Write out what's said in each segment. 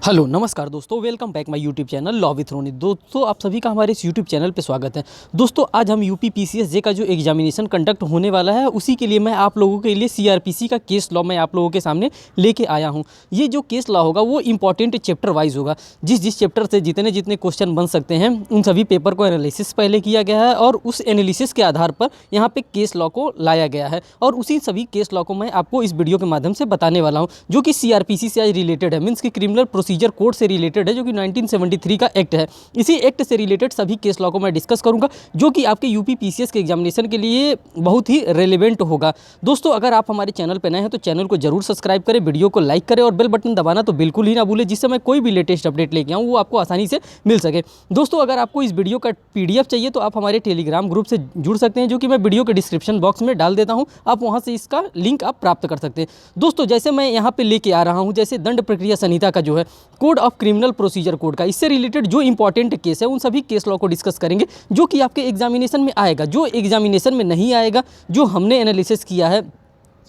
Hello नमस्कार दोस्तों, welcome back my YouTube channel law with Ronit. दोस्तों आप सभी का हमारे इस यूट्यूब चैनल पे स्वागत है। दोस्तों आज हम यूपी पीसीएस जे का जो एग्जामिनेशन कंडक्ट होने वाला है उसी के लिए मैं आप लोगों के लिए सीआरपीसी का केस लॉ मैं आप लोगों के सामने लेके आया हूं। ये जो केस लॉ होगा वो इंपॉर्टेंट चैप्टर वाइज होगा। जिस चैप्टर से जितने जितने क्वेश्चन बन सकते हैं उन सभी पेपर को एनालिसिस पहले किया गया है और उस एनालिसिस के आधार पर यहाँ पे केस लॉ को लाया गया है और उसी सभी केस लॉ को मैं आपको इस वीडियो के माध्यम से बताने वाला हूँ, जो कि सीआरपीसी से आज रिलेटेड है, मीन्स की क्रिमिनल प्रोसीजर कोड से रिलेटेड है, जो कि 1973 का एक्ट है। इसी एक्ट से रिलेटेड सभी केस लॉ को मैं डिस्कस करूंगा, जो कि आपके यूपी पीसीएस के एग्जामिनेशन के लिए बहुत ही रेलेवेंट होगा। दोस्तों अगर आप हमारे चैनल पर नए हैं तो चैनल को जरूर सब्सक्राइब करें, वीडियो को लाइक करें और बेल बटन दबाना तो बिल्कुल ही ना भूलें, जिससे मैं कोई भी लेटेस्ट अपडेट लेके आऊँ वो आपको आसानी से मिल सके। दोस्तों अगर आपको इस वीडियो का पीडीएफ चाहिए तो आप हमारे टेलीग्राम ग्रुप से जुड़ सकते हैं, जो कि मैं वीडियो के डिस्क्रिप्शन बॉक्स में डाल देता हूँ। आप वहाँ से इसका लिंक आप प्राप्त कर सकते हैं। दोस्तों जैसे मैं यहाँ पे लेके आ रहा हूँ, जैसे दंड प्रक्रिया संहिता का जो है code of criminal procedure code का, इससे रिलेटेड जो इंपॉर्टेंट केस है उन सभी केस लॉ को डिस्कस करेंगे, जो कि आपके एग्जामिनेशन में आएगा। जो एग्जामिनेशन में नहीं आएगा, जो हमने एनालिसिस किया है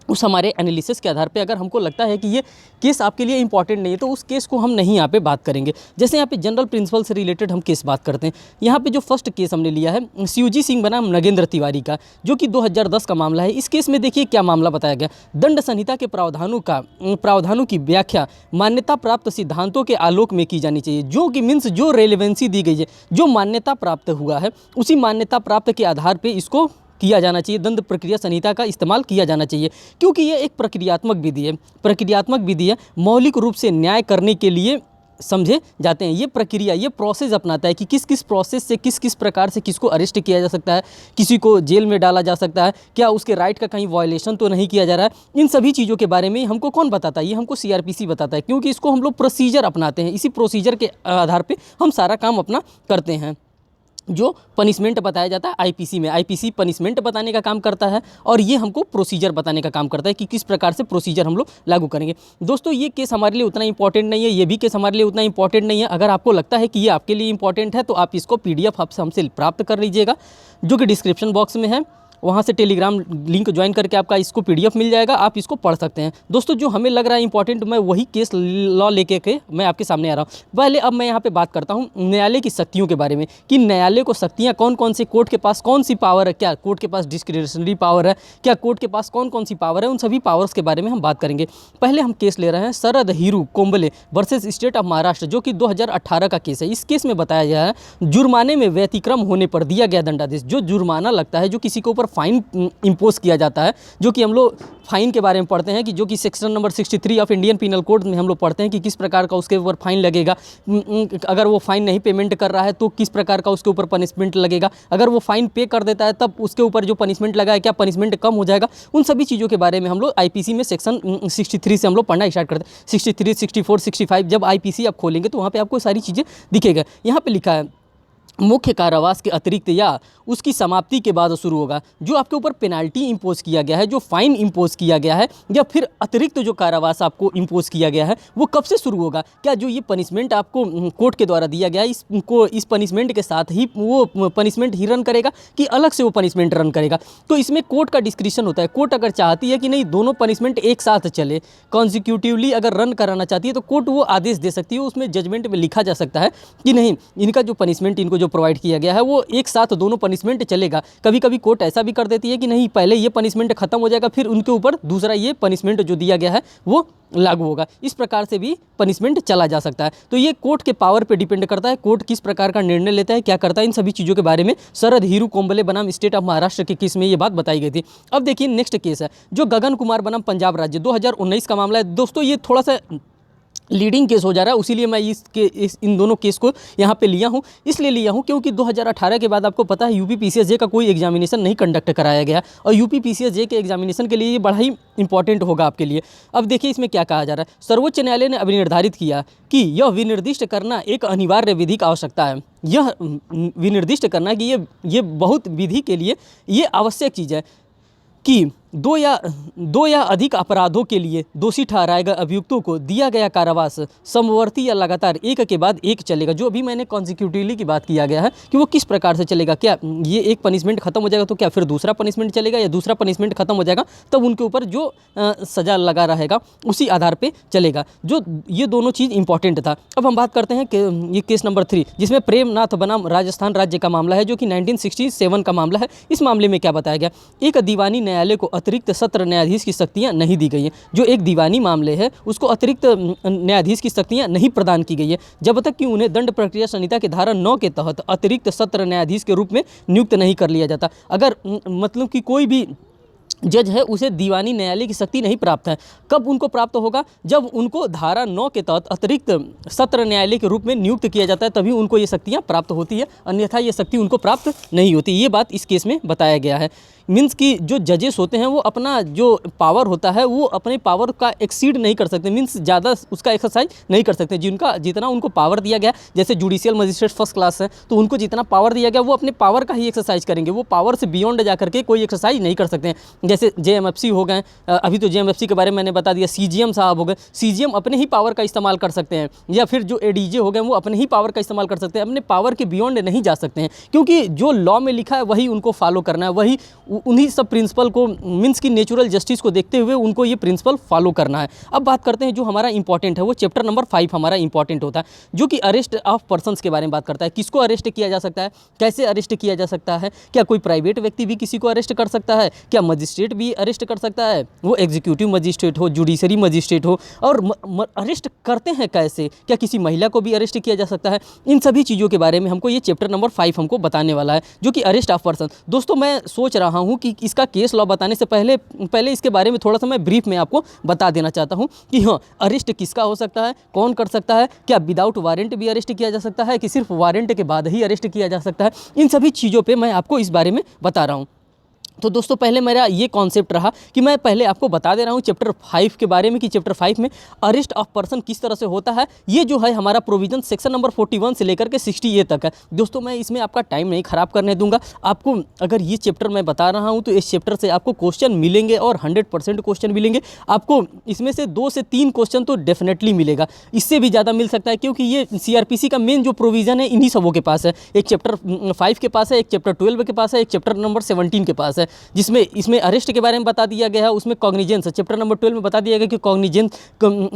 उस हमारे एनालिसिस के आधार पे अगर हमको लगता है कि ये केस आपके लिए इंपॉर्टेंट नहीं है तो उस केस को हम नहीं यहाँ पे बात करेंगे। जैसे यहाँ पे जनरल प्रिंसिपल से रिलेटेड हम केस बात करते हैं। यहाँ पे जो फर्स्ट केस हमने लिया है शिवजी सिंह बनाम नगेंद्र तिवारी का, जो कि 2010 का मामला है। इस केस में देखिए क्या मामला बताया गया। दंड संहिता के प्रावधानों की व्याख्या मान्यता प्राप्त सिद्धांतों के आलोक में की जानी चाहिए, जो कि मीन्स जो रेलेवेंसी दी गई है, जो मान्यता प्राप्त हुआ है उसी मान्यता प्राप्त के आधार पर इसको किया जाना चाहिए। दंड प्रक्रिया संहिता का इस्तेमाल किया जाना चाहिए, क्योंकि ये एक प्रक्रियात्मक विधि है। प्रक्रियात्मक विधि है, मौलिक रूप से न्याय करने के लिए समझे जाते हैं। ये प्रक्रिया, ये प्रोसेस अपनाता है कि किस किस प्रोसेस से किस किस प्रकार से किसको अरेस्ट किया जा सकता है, किसी को जेल में डाला जा सकता है, क्या उसके राइट का कहीं वायलेशन तो नहीं किया जा रहा है। इन सभी चीज़ों के बारे में हमको कौन बताता है? ये हमको सीआरपीसी बताता है, क्योंकि इसको हम लोग प्रोसीजर अपनाते हैं। इसी प्रोसीजर के आधार पर हम सारा काम अपना करते हैं। जो पनिशमेंट बताया जाता है आईपीसी में, आईपीसी पनिशमेंट बताने का काम करता है और ये हमको प्रोसीजर बताने का काम करता है कि किस प्रकार से प्रोसीजर हम लोग लागू करेंगे। दोस्तों ये केस हमारे लिए उतना इंपॉर्टेंट नहीं है, ये भी केस हमारे लिए उतना इंपॉर्टेंट नहीं है। अगर आपको लगता है कि ये आपके लिए इंपॉर्टेंट है तो आप इसको पीडीएफ आपसे हमसे प्राप्त कर लीजिएगा, जो कि डिस्क्रिप्शन बॉक्स में है। वहाँ से टेलीग्राम लिंक ज्वाइन करके आपका इसको पीडीएफ मिल जाएगा, आप इसको पढ़ सकते हैं। दोस्तों जो हमें लग रहा है इंपॉर्टेंट, मैं वही केस लॉ लेके के मैं आपके सामने आ रहा हूँ। पहले अब मैं यहाँ पे बात करता हूँ न्यायालय की शक्तियों के बारे में, कि न्यायालय को शक्तियाँ कौन कौन सी, कोर्ट के पास कौन सी पावर है, क्या कोर्ट के पास डिस्क्रिशनरी पावर है, क्या कोर्ट के पास कौन कौन सी पावर है, उन सभी पावर्स के बारे में हम बात करेंगे। पहले हम केस ले रहे हैं Sharad Hiru Kamble versus state of Maharashtra, जो कि 2018 का केस है। इस केस में बताया गया है जुर्माने में व्यतिक्रम होने पर दिया गया दंडादेश, जो जुर्माना लगता है, जो किसी के ऊपर फाइन इम्पोज किया जाता है, जो कि हम लोग फाइन के बारे में पढ़ते हैं कि जो कि section number 63 of Indian penal code में हम लोग पढ़ते हैं कि किस प्रकार का उसके ऊपर फाइन लगेगा। अगर वो फाइन नहीं पेमेंट कर रहा है तो किस प्रकार का उसके ऊपर पनिशमेंट लगेगा। अगर वो फाइन पे कर देता है तब उसके ऊपर जो पनिशमेंट लगा है क्या पनिशमेंट कम हो जाएगा। उन सभी चीज़ों के बारे में हम लोग आईपीसी में सेक्शन 63 से हम लोग पढ़ना स्टार्ट करते हैं। 63, 64, 65 जब आईपीसी आप खोलेंगे तो वहाँ पर आपको सारी चीज़ें दिखेगा। यहाँ पर लिखा है मुख्य कारावास के अतिरिक्त या उसकी समाप्ति के बाद शुरू होगा। जो आपके ऊपर पेनाल्टी इंपोज किया गया है, जो फाइन इंपोज किया गया है, या फिर अतिरिक्त जो कारावास आपको इंपोज किया गया है वो कब से शुरू होगा। क्या जो ये पनिशमेंट आपको कोर्ट के द्वारा दिया गया है इस पनिशमेंट के साथ ही वो पनिशमेंट ही रन करेगा कि अलग से वो पनिशमेंट रन करेगा। तो इसमें कोर्ट का डिस्क्रिशन होता है। कोर्ट अगर चाहती है कि नहीं दोनों पनिशमेंट एक साथ चले, कॉन्जिक्यूटिवली अगर रन कराना चाहती है तो कोर्ट वो आदेश दे सकती है। उसमें जजमेंट में लिखा जा सकता है कि नहीं इनका जो पनिशमेंट इनको जो प्रोवाइड किया गया है वो एक साथ दोनों पनिशमेंट चलेगा। कभी कभी कोर्ट ऐसा भी कर देती है कि नहीं पहले ये पनिशमेंट खत्म हो जाएगा फिर उनके ऊपर दूसरा ये पनिशमेंट जो दिया गया है वो लागू होगा। इस प्रकार से भी पनिशमेंट चला जा सकता है। तो ये कोर्ट के पावर पे डिपेंड करता है, कोर्ट किस प्रकार का निर्णय लेता है, क्या करता है। इन सभी चीज़ों के बारे में शरद हीरू कोम्बले बनाम स्टेट ऑफ महाराष्ट्र के केस में ये बात बताई गई थी। अब देखिए नेक्स्ट केस है जो गगन कुमार बनाम पंजाब राज्य 2019 का मामला है। दोस्तों ये थोड़ा सा लीडिंग केस हो जा रहा है, उसीलिए मैं इन दोनों केस को यहाँ पे लिया हूँ। इसलिए लिया हूँ क्योंकि 2018 के बाद आपको पता है यूपी पीसीएस जे का कोई एग्जामिनेशन नहीं कंडक्ट कराया गया और यूपी पीसीएस जे के एग्जामिनेशन के लिए ये बड़ा ही इंपॉर्टेंट होगा आपके लिए। अब देखिए इसमें क्या कहा जा रहा है। सर्वोच्च न्यायालय ने अभी निर्धारित किया कि यह विनिर्दिष्ट करना एक अनिवार्य विधि की आवश्यकता है। यह विनिर्दिष्ट करना कि ये बहुत विधि के लिए ये आवश्यक चीज़ है कि दो या अधिक अपराधों के लिए दोषी ठहराए गए अभियुक्तों को दिया गया कारावास समवर्ती या लगातार एक के बाद एक चलेगा। जो अभी मैंने कॉन्सिक्यूटिवली की बात किया गया है कि वो किस प्रकार से चलेगा, क्या ये एक पनिशमेंट खत्म हो जाएगा तो क्या फिर दूसरा पनिशमेंट चलेगा, या दूसरा पनिशमेंट खत्म हो जाएगा तब उनके ऊपर जो सज़ा लगा रहेगा उसी आधार पर चलेगा। जो ये दोनों चीज़ इंपॉर्टेंट था। अब हम बात करते हैं कि ये केस नंबर 3 जिसमें प्रेमनाथ बनाम राजस्थान राज्य का मामला है, जो कि 1967 का मामला है। इस मामले में क्या बताया गया, एक दीवानी न्यायालय को अतिरिक्त सत्र न्यायाधीश की शक्तियां नहीं दी गई हैं। जो एक दीवानी मामले है उसको अतिरिक्त न्यायाधीश की शक्तियां नहीं प्रदान की गई है जब तक कि उन्हें दंड प्रक्रिया संहिता के धारा 9 के तहत अतिरिक्त सत्र न्यायाधीश के रूप में नियुक्त नहीं कर लिया जाता। अगर मतलब कि कोई भी जज है उसे दीवानी न्यायालय की शक्ति नहीं प्राप्त है, कब उनको प्राप्त होगा, जब उनको धारा 9 के तहत अतिरिक्त सत्र न्यायालय के रूप में नियुक्त किया जाता है, तभी उनको ये शक्तियाँ प्राप्त होती है, अन्यथा ये शक्ति उनको प्राप्त नहीं होती। ये बात इस केस में बताया गया है। मीन्स कि जो जजेस होते हैं वो अपना जो पावर होता है वो अपने पावर का एक्सीड नहीं कर सकते, मीन्स ज़्यादा उसका एक्सरसाइज नहीं कर सकते। जिनका जितना उनको पावर दिया गया, जैसे जुडिशियल मजिस्ट्रेट फर्स्ट क्लास है तो उनको जितना पावर दिया गया वो अपने पावर का ही एक्सरसाइज करेंगे, वो पावर से बियॉन्ड जा करके कोई एक्सरसाइज नहीं कर सकते हैं। जैसे जेएमएफसी हो गए, अभी तो जेएमएफसी के बारे में मैंने बता दिया, सीजीएम साहब हो गए, सीजीएम अपने ही पावर का इस्तेमाल कर सकते हैं, या फिर जो एडीजे हो गए वो अपने ही पावर का इस्तेमाल कर सकते हैं, अपने पावर के बियॉन्ड नहीं जा सकते हैं, क्योंकि जो लॉ में लिखा है वही उनको फॉलो करना है, वही उन्हीं सब प्रिंसिपल को, मीन्स की नेचुरल जस्टिस को देखते हुए उनको ये प्रिंसिपल फॉलो करना है। अब बात करते हैं जो हमारा इंपॉर्टेंट है, वो चैप्टर नंबर 5 हमारा इंपॉर्टेंट होता है, जो कि अरेस्ट ऑफ पर्सन्स के बारे में बात करता है। किसको अरेस्ट किया जा सकता है, कैसे अरेस्ट किया जा सकता है, क्या कोई प्राइवेट व्यक्ति भी किसी को अरेस्ट कर सकता है, क्या मजिस्ट्रेट भी अरेस्ट कर सकता है, वो एग्जीक्यूटिव मजिस्ट्रेट हो, जुडिशरी मजिस्ट्रेट हो, और अरेस्ट करते हैं कैसे, क्या किसी महिला को भी अरेस्ट किया जा सकता है। इन सभी चीज़ों के बारे में हमको ये चैप्टर नंबर 5 हमको बताने वाला है, जो कि अरेस्ट ऑफ पर्सन। दोस्तों मैं सोच रहा हूँ कि इसका केस लॉ बताने से पहले इसके बारे में थोड़ा सा मैं ब्रीफ में आपको बता देना चाहता हूँ कि हाँ, अरेस्ट किसका हो सकता है, कौन कर सकता है, क्या विदाउट वारंट भी अरेस्ट किया जा सकता है कि सिर्फ वारंट के बाद ही अरेस्ट किया जा सकता है। इन सभी चीज़ों पे मैं आपको इस बारे में बता रहा हूँ। तो दोस्तों पहले मेरा ये कॉन्सेप्ट रहा कि मैं पहले आपको बता दे रहा हूँ चैप्टर 5 के बारे में कि चैप्टर 5 में अरेस्ट ऑफ पर्सन किस तरह से होता है। ये जो है हमारा प्रोविजन सेक्शन नंबर 41 से लेकर के 60A तक है। दोस्तों मैं इसमें आपका टाइम नहीं ख़राब करने दूंगा। आपको अगर ये चैप्टर मैं बता रहा हूँ तो इस चैप्टर से आपको क्वेश्चन मिलेंगे और 100% क्वेश्चन मिलेंगे। आपको इसमें से 2 से 3 क्वेश्चन तो डेफिनेटली मिलेगा, इससे भी ज़्यादा मिल सकता है, क्योंकि ये CRPC का मेन जो प्रोविज़न है इन्हीं सबों के पास है। एक चैप्टर 5 के पास है, एक चैप्टर 12 के पास है, एक चैप्टर नंबर 17 के पास है, जिसमें इसमें अरेस्ट के बारे में बता दिया गया है। उसमें कॉग्निजेंस चैप्टर नंबर 12 में बता दिया गया कि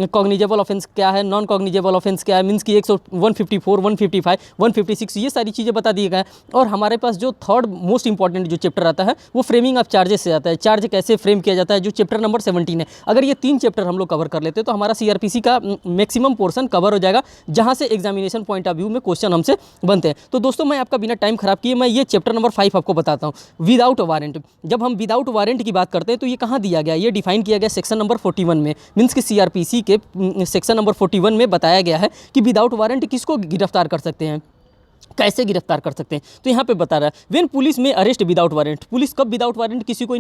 कॉग्निजेबल ऑफेंस क्या है, नॉन कॉग्निजेबल ऑफेंस क्या है, मीन्स की 154, 155, 156 ये सारी चीज़ें बता दिया गया है। और हमारे पास जो थर्ड मोस्ट इंपॉर्टेंट जो चैप्टर आता है वो फ्रेमिंग ऑफ चार्जेस से आता है, चार्ज कैसे फ्रेम किया जाता है, जो चैप्टर नंबर 17 है। अगर ये 3 चैप्टर हम लोग कवर कर लेते हैं तो हमारा CRPC का मैक्सिमम पोर्शन कवर हो जाएगा, जहाँ से एग्जामिनेशन पॉइंट ऑफ व्यू में क्वेश्चन हमसे बनते हैं। तो दोस्तों मैं आपका बिना टाइम खराब किए मैं ये चैप्टर नंबर 5 आपको बताता हूँ, विदाउट वारंट। जब हम विदाउट वारंट की बात करते हैं तो ये कहाँ दिया गया, ये डिफाइन किया गया सेक्शन नंबर 41 में, मीन्स कि CRPC के सेक्शन नंबर 41 में बताया गया है कि विदाउट वारंट किसको गिरफ्तार कर सकते हैं, कैसे गिरफ्तार कर सकते हैं। तो यहाँ पे बता रहा है व्हेन पुलिस में अरेस्ट विदाउट वारंट। पुलिस कब विदाउट वारंट किसी को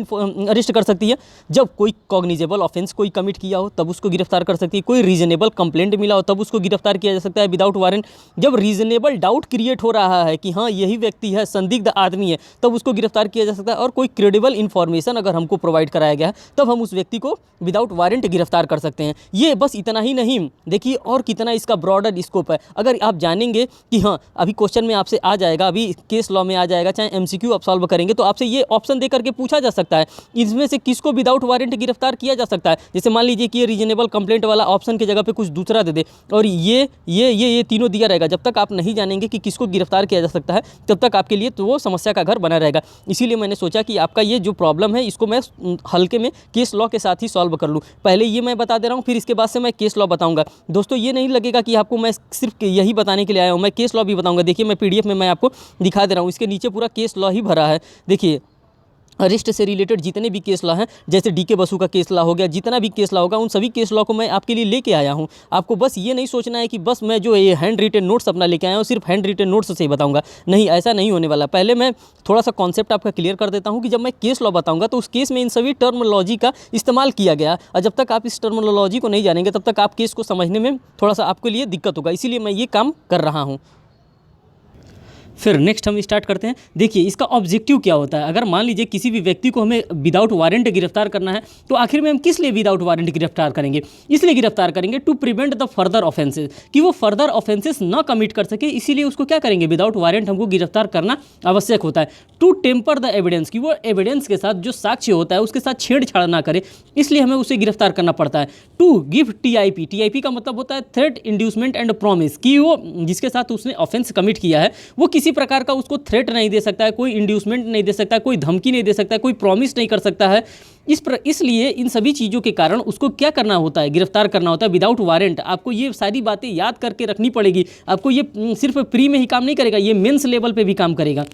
अरेस्ट कर सकती है, जब कोई कॉग्निजेबल ऑफेंस कोई कमिट किया हो तब उसको गिरफ्तार कर सकती है, कोई रीजनेबल कंप्लेंट मिला हो तब उसको गिरफ्तार किया जा सकता है विदाउट वारंट, जब रीजनेबल डाउट क्रिएट हो रहा है कि हाँ यही व्यक्ति है, संदिग्ध आदमी है, तब उसको गिरफ्तार किया जा सकता है, और कोई क्रेडिबल इन्फॉर्मेशन अगर हमको प्रोवाइड कराया गया है तब हम उस व्यक्ति को विदाउट वारंट गिरफ्तार कर सकते हैं। ये बस इतना ही नहीं, देखिए और कितना इसका ब्रॉडर स्कोप है। अगर आप जानेंगे कि हाँ अभी क्वेश्चन में आपसे आ जाएगा, अभी केस लॉ में आ जाएगा, चाहे MCQ आप सॉल्व करेंगे तो आपसे ये ऑप्शन दे करके पूछा जा सकता है इसमें से किसको विदाउट वारंट गिरफ्तार किया जा सकता है। जैसे मान लीजिए कि ये रीजनेबल कंप्लेंट वाला ऑप्शन की जगह पे कुछ दूसरा दे दे, और ये तीनों दिया रहेगा। जब तक आप नहीं जानेंगे कि किसको गिरफ्तार किया जा सकता है तब तक आपके लिए तो वो समस्या का घर बना रहेगा। इसीलिए मैंने सोचा कि आपका ये जो प्रॉब्लम है इसको मैं हल्के में केस लॉ के साथ ही सॉल्व कर लूँ। पहले ये मैं बता दे रहा हूँ, फिर इसके बाद से मैं केस लॉ बताऊँगा। दोस्तों ये नहीं लगेगा कि आपको मैं सिर्फ यही बताने के लिए आया हूँ, मैं केस लॉ भी बताऊँगा। देखिए मैं PDF में मैं आपको दिखा दे रहा हूँ, इसके नीचे पूरा केस लॉ ही भरा है। देखिए अरेस्ट से रिलेटेड जितने भी केस लॉ हैं, जैसे DK बसु का केस लॉ हो गया, जितना भी केस लॉ होगा उन सभी केस लॉ को मैं आपके लिए लेके आया हूँ। आपको बस ये नहीं सोचना है कि बस मैं जो ये हैंड रिटन नोट्स अपना लेके आया हूँ सिर्फ हैंड रिटन नोट्स से ही बताऊँगा, नहीं ऐसा नहीं होने वाला। पहले मैं थोड़ा सा कॉन्सेप्ट आपका क्लियर कर देता हूँ कि जब मैं केस लॉ बताऊँगा तो उस केस में इन सभी टर्मिनोलॉजी का इस्तेमाल किया गया, और जब तक आप इस टर्मिनोलॉजी को नहीं जानेंगे तब तक आप केस को समझने में थोड़ा सा आपके लिए दिक्कत होगा, इसीलिए मैं ये काम कर रहा हूँ। फिर नेक्स्ट हम स्टार्ट करते हैं। देखिए इसका ऑब्जेक्टिव क्या होता है। अगर मान लीजिए किसी भी व्यक्ति को हमें विदाउट वारंट गिरफ्तार करना है तो आखिर में हम किस लिए विदाउट वारंट गिरफ्तार करेंगे? इसलिए गिरफ्तार करेंगे to prevent the further offences, कि वो फर्दर ऑफेंसेस ना कमिट कर सके, इसीलिए उसको क्या करेंगे, विदाउट वारंट हमको गिरफ्तार करना आवश्यक होता है। टू टेम्पर द एविडेंस, कि वो एविडेंस के साथ जो साक्ष्य होता है उसके साथ छेड़छाड़ ना करे, इसलिए हमें उसे गिरफ्तार करना पड़ता है। टू गिव टीआईपी, टीआईपी का मतलब होता है थ्रेट, इंड्यूसमेंट एंड प्रॉमिस, कि वो जिसके साथ उसने ऑफेंस कमिट किया है वो किसी प्रकार का उसको थ्रेट नहीं दे सकता है, कोई इंड्यूसमेंट नहीं दे सकता है, कोई धमकी नहीं दे सकता है, कोई प्रॉमिस नहीं कर सकता है। इसलिए इन सभी चीज़ों के कारण उसको क्या करना होता है, गिरफ्तार करना होता है विदाउट वारंट। आपको ये सारी बातें याद करके रखनी पड़ेगी। आपको ये सिर्फ प्री में ही काम नहीं करेगा, ये मेंस लेवल पे भी काम करेगा।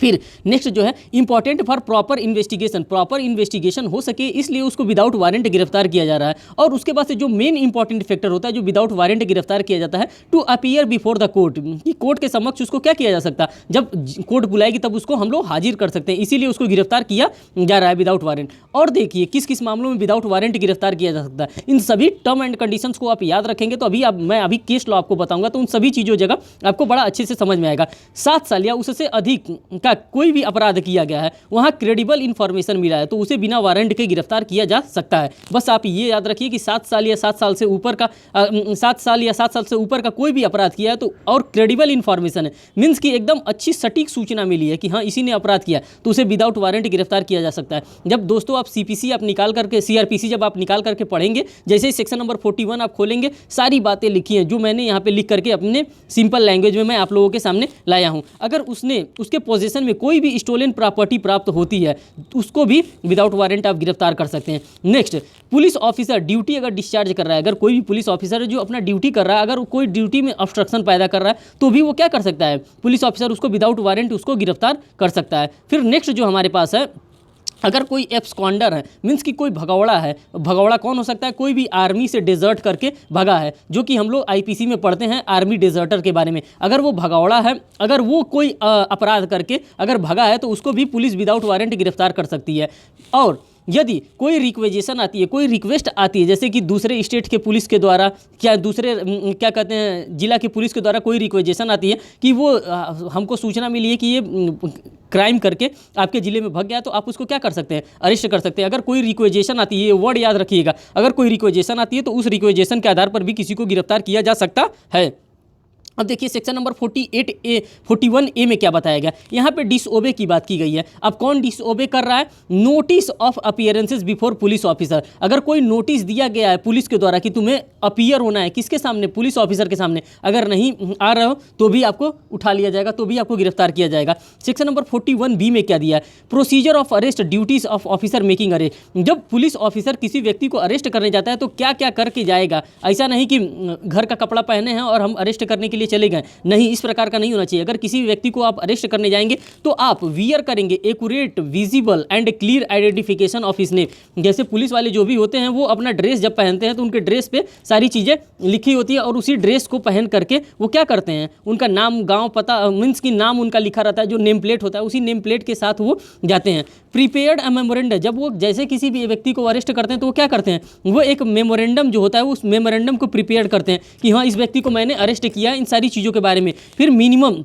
फिर नेक्स्ट जो है important for proper investigation, proper investigation हो सके इसलिए उसको विदाउट वारंट गिरफ्तार किया जा रहा है। और उसके बाद से जो मेन इंपॉर्टेंट फैक्टर होता है जो विदाउट वारंट गिरफ्तार किया जाता है, to appear before the court, कि कोर्ट के समक्ष उसको क्या किया जा सकता है, जब कोर्ट बुलाएगी तब उसको हम लोग हाजिर कर सकते हैं, इसीलिए उसको गिरफ्तार किया जा रहा है विदाउट वारंट। और देखिए किस किस मामलों में विदाउट वारंट गिरफ्तार किया जा सकता है, इन सभी टर्म एंड कंडीशंस को आप याद रखेंगे तो मैं अभी केस लॉ आपको बताऊंगा तो उन सभी चीज़ों जगह आपको बड़ा अच्छे से समझ में आएगा। 7 साल या उससे अधिक का कोई भी अपराध किया गया है, वहां क्रेडिबल इंफॉर्मेशन मिला है तो उसे बिना वारंट के गिरफ्तार किया जा सकता है। बस आप ये याद रखिए कि 7 साल या 7 साल से ऊपर का 7 साल या 7 साल से ऊपर का कोई भी अपराध किया है तो और क्रेडिबल इंफॉर्मेशन है, मीन्स की एकदम अच्छी सटीक सूचना मिली है कि हाँ इसी ने अपराध किया, तो उसे विदाउट वारंट गिरफ्तार किया जा सकता है। जब दोस्तों आप सीपीसी आप निकाल करके सीआरपीसी जब आप निकाल करके पढ़ेंगे, जैसे ही सेक्शन नंबर 41 आप खोलेंगे, सारी बातें लिखी हैं जो मैंने यहाँ पे लिख करके अपने सिंपल लैंग्वेज में मैं आप लोगों के सामने लाया हूँ। अगर उसके पोजीशन में कोई भी स्टोलन प्रॉपर्टी प्राप्त होती है उसको भी विदाउट वारंट आप गिरफ्तार कर सकते हैं। नेक्स्ट, पुलिस ऑफिसर ड्यूटी अगर डिस्चार्ज कर रहा है, अगर कोई भी पुलिस ऑफिसर है जो अपना ड्यूटी कर रहा है, अगर कोई ड्यूटी में ऑब्स्ट्रक्शन पैदा कर रहा है तो भी वो क्या कर सकता है, पुलिस ऑफिसर उसको विदाउट वारंट उसको गिरफ्तार कर सकता है। फिर नेक्स्ट जो हमारे पास है, अगर कोई एब्सकॉन्डर है, मीन्स कि कोई भगौड़ा है, भगौड़ा कौन हो सकता है, कोई भी आर्मी से डिजर्ट करके भगा है, जो कि हम लोग आईपीसी में पढ़ते हैं आर्मी डिजर्टर के बारे में। अगर वो भगौड़ा है, अगर वो कोई अपराध करके अगर भगा है तो उसको भी पुलिस विदाउट वारंट गिरफ्तार कर सकती है। और यदि कोई रिक्वेजेशन आती है, कोई रिक्वेस्ट आती है, जैसे कि दूसरे स्टेट के पुलिस के द्वारा क्या कहते हैं जिला के पुलिस के द्वारा कोई रिक्वेजेशन आती है कि वो हमको सूचना मिली है कि ये क्राइम करके आपके ज़िले में भग गया, तो आप उसको क्या कर सकते हैं, अरेस्ट कर सकते हैं। अगर कोई रिक्वेजेशन आती है, ये वर्ड याद रखिएगा, अगर कोई रिक्वेजेशन आती है तो उस रिक्वेजेशन के आधार पर भी किसी को गिरफ्तार किया जा सकता है। अब देखिए सेक्शन नंबर 41A में क्या बताया गया, यहाँ पे डिसओबे की बात की गई है। अब कौन डिसओबे कर रहा है, notice of appearances before police officer. अगर कोई नोटिस दिया गया है पुलिस के द्वारा कि तुम्हें अपीयर होना है, किसके सामने, पुलिस ऑफिसर के सामने, अगर नहीं आ रहे हो तो भी आपको उठा लिया जाएगा, तो भी आपको गिरफ्तार किया जाएगा। सेक्शन नंबर 41B में क्या दिया है, procedure of arrest, duties of officer making arrest. जब पुलिस ऑफिसर किसी व्यक्ति को अरेस्ट करने जाता है तो क्या क्या करके जाएगा, ऐसा नहीं कि घर का कपड़ा पहने हैं और हम अरेस्ट करने के लिए चले गए, नहीं, इस प्रकार का नहीं होना चाहिए। अगर किसी व्यक्ति को आप अरेस्ट करने जाएंगे तो आप वियर करेंगे accurate, visible and clear identification of his name. जैसे पुलिस वाले जो भी होते हैं वो अपना ड्रेस जब पहनते हैं तो उनके ड्रेस पे सारी चीज़ें लिखी होती है और उसी ड्रेस को पहन करके वो क्या करते हैं, उनका नाम, गांव, पता, मीन्स की नाम उनका लिखा रहता है, जो नेम प्लेट होता है उसी नेम प्लेट के साथ वो जाते हैं। प्रीपेयर्ड अ मेमोरेंडम, जब वो जैसे किसी भी व्यक्ति को अरेस्ट करते हैं तो वो क्या करते हैं, वो एक मेमोरेंडम जो होता है उस मेमोरेंडम को प्रिपेयर करते हैं कि हाँ इस व्यक्ति को मैंने अरेस्ट किया, इन सारी चीज़ों के बारे में। फिर मिनिमम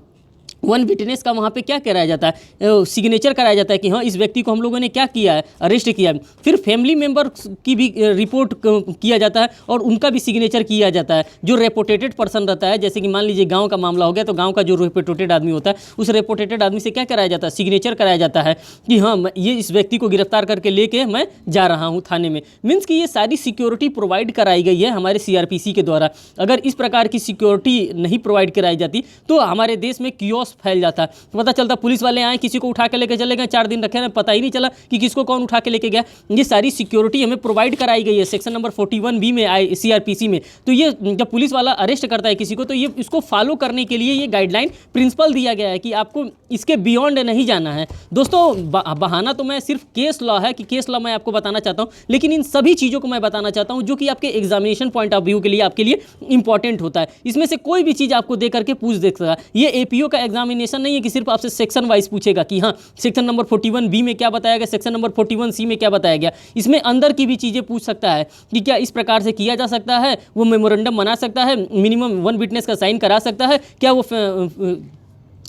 1 विटनेस का वहाँ पे क्या कराया जाता है, सिग्नेचर कराया जाता है कि हाँ इस व्यक्ति को हम लोगों ने क्या किया है, अरेस्ट किया है। फिर फैमिली मेंबर की भी रिपोर्ट किया जाता है और उनका भी सिग्नेचर किया जाता है। जो रेपोर्टेटेड पर्सन रहता है, जैसे कि मान लीजिए गांव का मामला हो गया तो गांव का जो रेपोर्टेटेड आदमी होता है उस रेपोर्टेटेड आदमी से क्या कराया जाता है, सिग्नेचर कराया जाता है कि हाँ ये इस व्यक्ति को गिरफ्तार करके लेके मैं जा रहा हूँ थाने में। मीन्स कि ये सारी सिक्योरिटी प्रोवाइड कराई गई है हमारे सीआरपीसी के द्वारा। अगर इस प्रकार की सिक्योरिटी नहीं प्रोवाइड कराई जाती तो हमारे देश में कियोस्क फैल जाता, पता चलता पुलिस वाले आए किसी को उठा के लेके चले गए, 4 दिन रखे ना, पता ही नहीं चला कि किसको कौन उठा के लेके गया। ये सारी सिक्योरिटी हमें प्रोवाइड कराई गई है सेक्शन नंबर 41B में आई सीआरपीसी में। तो ये जब पुलिस वाला अरेस्ट करता है किसी को तो ये इसको फॉलो करने के लिए ये गाइडलाइन प्रिंसिपल दिया गया है कि आपको इसके बियॉन्ड नहीं जाना है। दोस्तों बहाना तो मैं सिर्फ केस लॉ है कि केस लॉ मैं आपको बताना चाहता हूँ, लेकिन इन सभी चीज़ों को मैं बताना चाहता हूँ जो कि आपके एग्जामिनेशन पॉइंट ऑफ व्यू के लिए आपके लिए इंपॉर्टेंट होता है। इसमें से कोई भी चीज़ आपको दे करके पूछ देता है। ये एपीओ का एग्जामिनेशन नहीं है कि सिर्फ आपसे सेक्शन वाइज पूछेगा कि हाँ सेक्शन नंबर 41B में क्या बताया गया, सेक्शन नंबर 41C में क्या बताया गया। इसमें अंदर की भी चीज़ें पूछ सकता है कि क्या इस प्रकार से किया जा सकता है, वो मेमोरेंडम बना सकता है, मिनिमम 1 विटनेस का साइन करा सकता है, क्या वो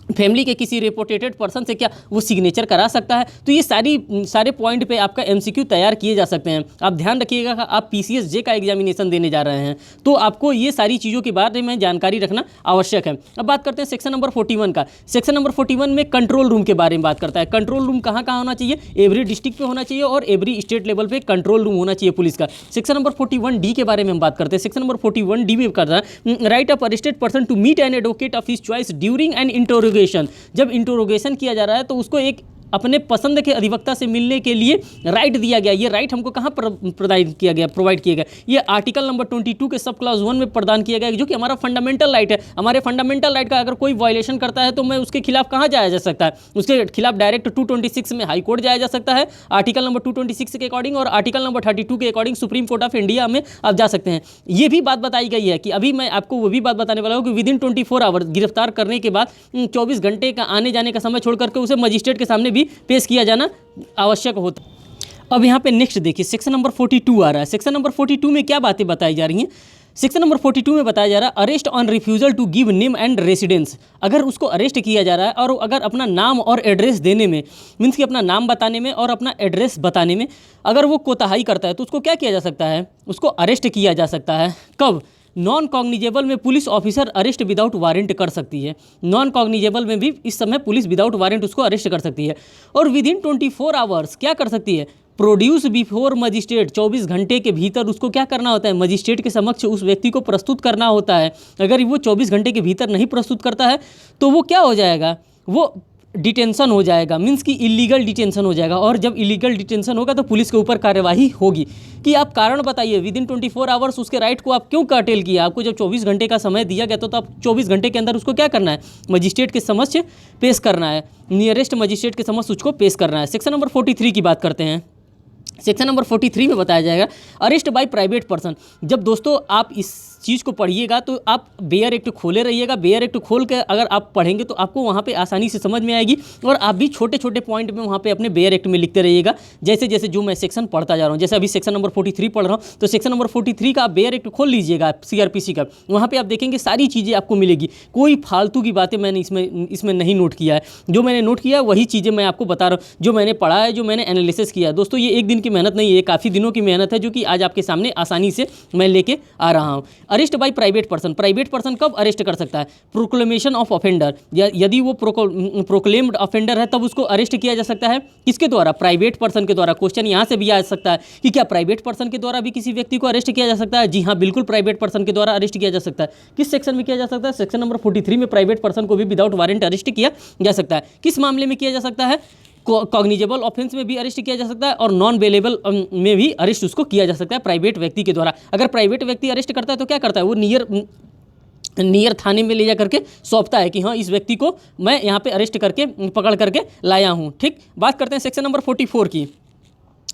फैमिली के किसी रिपोर्टेड पर्सन से क्या वो सिग्नेचर करा सकता है। तो ये सारे पॉइंट पे आपका एमसीक्यू तैयार किए जा सकते हैं। आप ध्यान रखिएगा, आप पीसीएस जे का एग्जामिनेशन देने जा रहे हैं तो आपको ये सारी चीज़ों के बारे में जानकारी रखना आवश्यक है। अब बात करते हैं सेक्शन नंबर 41 का। सेक्शन नंबर 41 में कंट्रोल रूम के बारे में बात करता है। कंट्रोल रूम कहाँ कहाँ होना चाहिए? एवरी डिस्ट्रिक्ट पे होना चाहिए और एवरी स्टेट लेवल पे कंट्रोल रूम होना चाहिए पुलिस का। सेक्शन नंबर 41D के बारे में हम बात करते हैं। सेक्शन नंबर 41D में करता है right of arrested person to meet an advocate of his choice during an interrogation. जब इंटरोगेशन किया जा रहा है तो उसको एक अपने पसंद के अधिवक्ता से मिलने के लिए राइट दिया गया। ये राइट हमको कहाँ प्रोवाइड किया गया? ये आर्टिकल नंबर 22 के सब क्लॉज 1 में प्रदान किया गया, जो कि हमारा फंडामेंटल राइट है। हमारे फंडामेंटल राइट का अगर कोई वायलेशन करता है तो मैं उसके खिलाफ कहाँ जाया जा सकता है? उसके खिलाफ डायरेक्ट 226 में हाई कोर्ट जाया जा सकता है आर्टिकल नंबर 226 के अकॉर्डिंग, और आर्टिकल नंबर 32 के according supreme court of India में आप जा सकते हैं। ये भी बात बताई गई है कि अभी मैं आपको वो भी बात बताने वाला हूँ कि विदिन 24 आवर्स गिरफ्तार करने के बाद 24 घंटे का आने जाने का समय छोड़ करके उसे मजिस्ट्रेट के सामने भी पेश किया जाना आवश्यक होता है। अब यहाँ पे नेक्स्ट देखिए, सेक्शन नंबर 42 आ रहा है। सेक्शन नंबर 42 में क्या बातें बताई जा रही हैं? सेक्शन नंबर 42 में बताया जा रहा है arrest on refusal to give name and residence. अगर उसको अरेस्ट किया जा रहा है और अगर अपना नाम और एड्रेस देने में, मीन्स कि अपना नाम बताने में और अपना एड्रेस बताने में अगर वो कोताही करता है तो उसको क्या किया जा सकता है? उसको अरेस्ट किया जा सकता है। कब? नॉन कॉग्निजेबल में police officer arrest without warrant कर सकती है। नॉन कॉग्निजेबल में भी इस समय पुलिस विदाउट वारंट उसको अरेस्ट कर सकती है। और विदिन 24 आवर्स क्या कर सकती है? Produce before magistrate. 24 घंटे के भीतर उसको क्या करना होता है? मजिस्ट्रेट के समक्ष उस व्यक्ति को प्रस्तुत करना होता है। अगर वो 24 घंटे के भीतर नहीं प्रस्तुत करता है तो वो क्या हो जाएगा? वो डिटेंशन हो जाएगा, मीन्स कि इलीगल डिटेंशन हो जाएगा। और जब इलीगल डिटेंशन होगा तो पुलिस के ऊपर कार्यवाही होगी। कि आप कारण बताइए, विदिन 24 आवर्स उसके राइट को आप क्यों कर्टेल किया? आपको जब 24 घंटे का समय दिया गया तो आप 24 घंटे के अंदर उसको क्या करना है? मजिस्ट्रेट के समक्ष पेश करना है, नियरेस्ट मजिस्ट्रेट के समक्ष उसको पेश करना है। सेक्शन नंबर 43 की बात करते हैं। सेक्शन नंबर 43 में बताया जाएगा अरेस्ट बाय प्राइवेट पर्सन। जब दोस्तों आप इस चीज़ को पढ़िएगा तो आप बेयर एक्ट खोले रहिएगा। बेयर एक्ट खोल के अगर आप पढ़ेंगे तो आपको वहाँ पे आसानी से समझ में आएगी, और आप भी छोटे छोटे पॉइंट में वहाँ पे अपने बेयर एक्ट में लिखते रहिएगा जैसे जैसे जो मैं सेक्शन पढ़ता जा रहा हूँ। जैसे अभी सेक्शन नंबर 43 पढ़ रहा हूँ तो सेक्शन नंबर 43 का आप बेयर एक्ट खोल लीजिएगा सीआरपीसी का। वहाँ पर आप देखेंगे सारी चीज़ें आपको मिलेगी। कोई फालतू की बातें मैंने इसमें नहीं नोट किया है। जो मैंने नोट किया है वही चीज़ें मैं आपको बता रहा हूँ, जो मैंने पढ़ा है, जो मैंने एनालिसिस किया है। दोस्तों ये एक दिन की मेहनत नहीं है, काफ़ी दिनों की मेहनत है, जो कि आज आपके सामने आसानी से मैं लेके आ रहा हूँ। Arrest by private person. Private person कब अरेस्ट कर सकता है? प्रोक्लेमेशन ऑफ ऑफेंडर, यदि वो प्रोक्लेम्ड ऑफेंडर है तब उसको अरेस्ट किया जा सकता है। किसके द्वारा? प्राइवेट पर्सन के द्वारा। क्वेश्चन यहाँ से भी आ सकता है कि क्या प्राइवेट पर्सन के द्वारा भी किसी व्यक्ति को अरेस्ट किया जा सकता है? जी हाँ, बिल्कुल प्राइवेट पर्सन के द्वारा अरेस्ट किया जा सकता है। किस सेक्शन में किया जा सकता है? सेक्शन नंबर 43 में प्राइवेट पर्सन को भी विदाउट वारंट अरेस्ट किया जा सकता है। किस मामले में किया जा सकता है? कॉग्निजेबल ऑफेंस में भी अरेस्ट किया जा सकता है और नॉन बेलेबल में भी अरेस्ट उसको किया जा सकता है प्राइवेट व्यक्ति के द्वारा। अगर प्राइवेट व्यक्ति अरेस्ट करता है तो क्या करता है? वो नियर थाने में ले जा करके सौंपता है कि हाँ इस व्यक्ति को मैं यहाँ पे अरेस्ट करके पकड़ करके लाया हूँ। ठीक, बात करते हैं सेक्शन नंबर 44 की।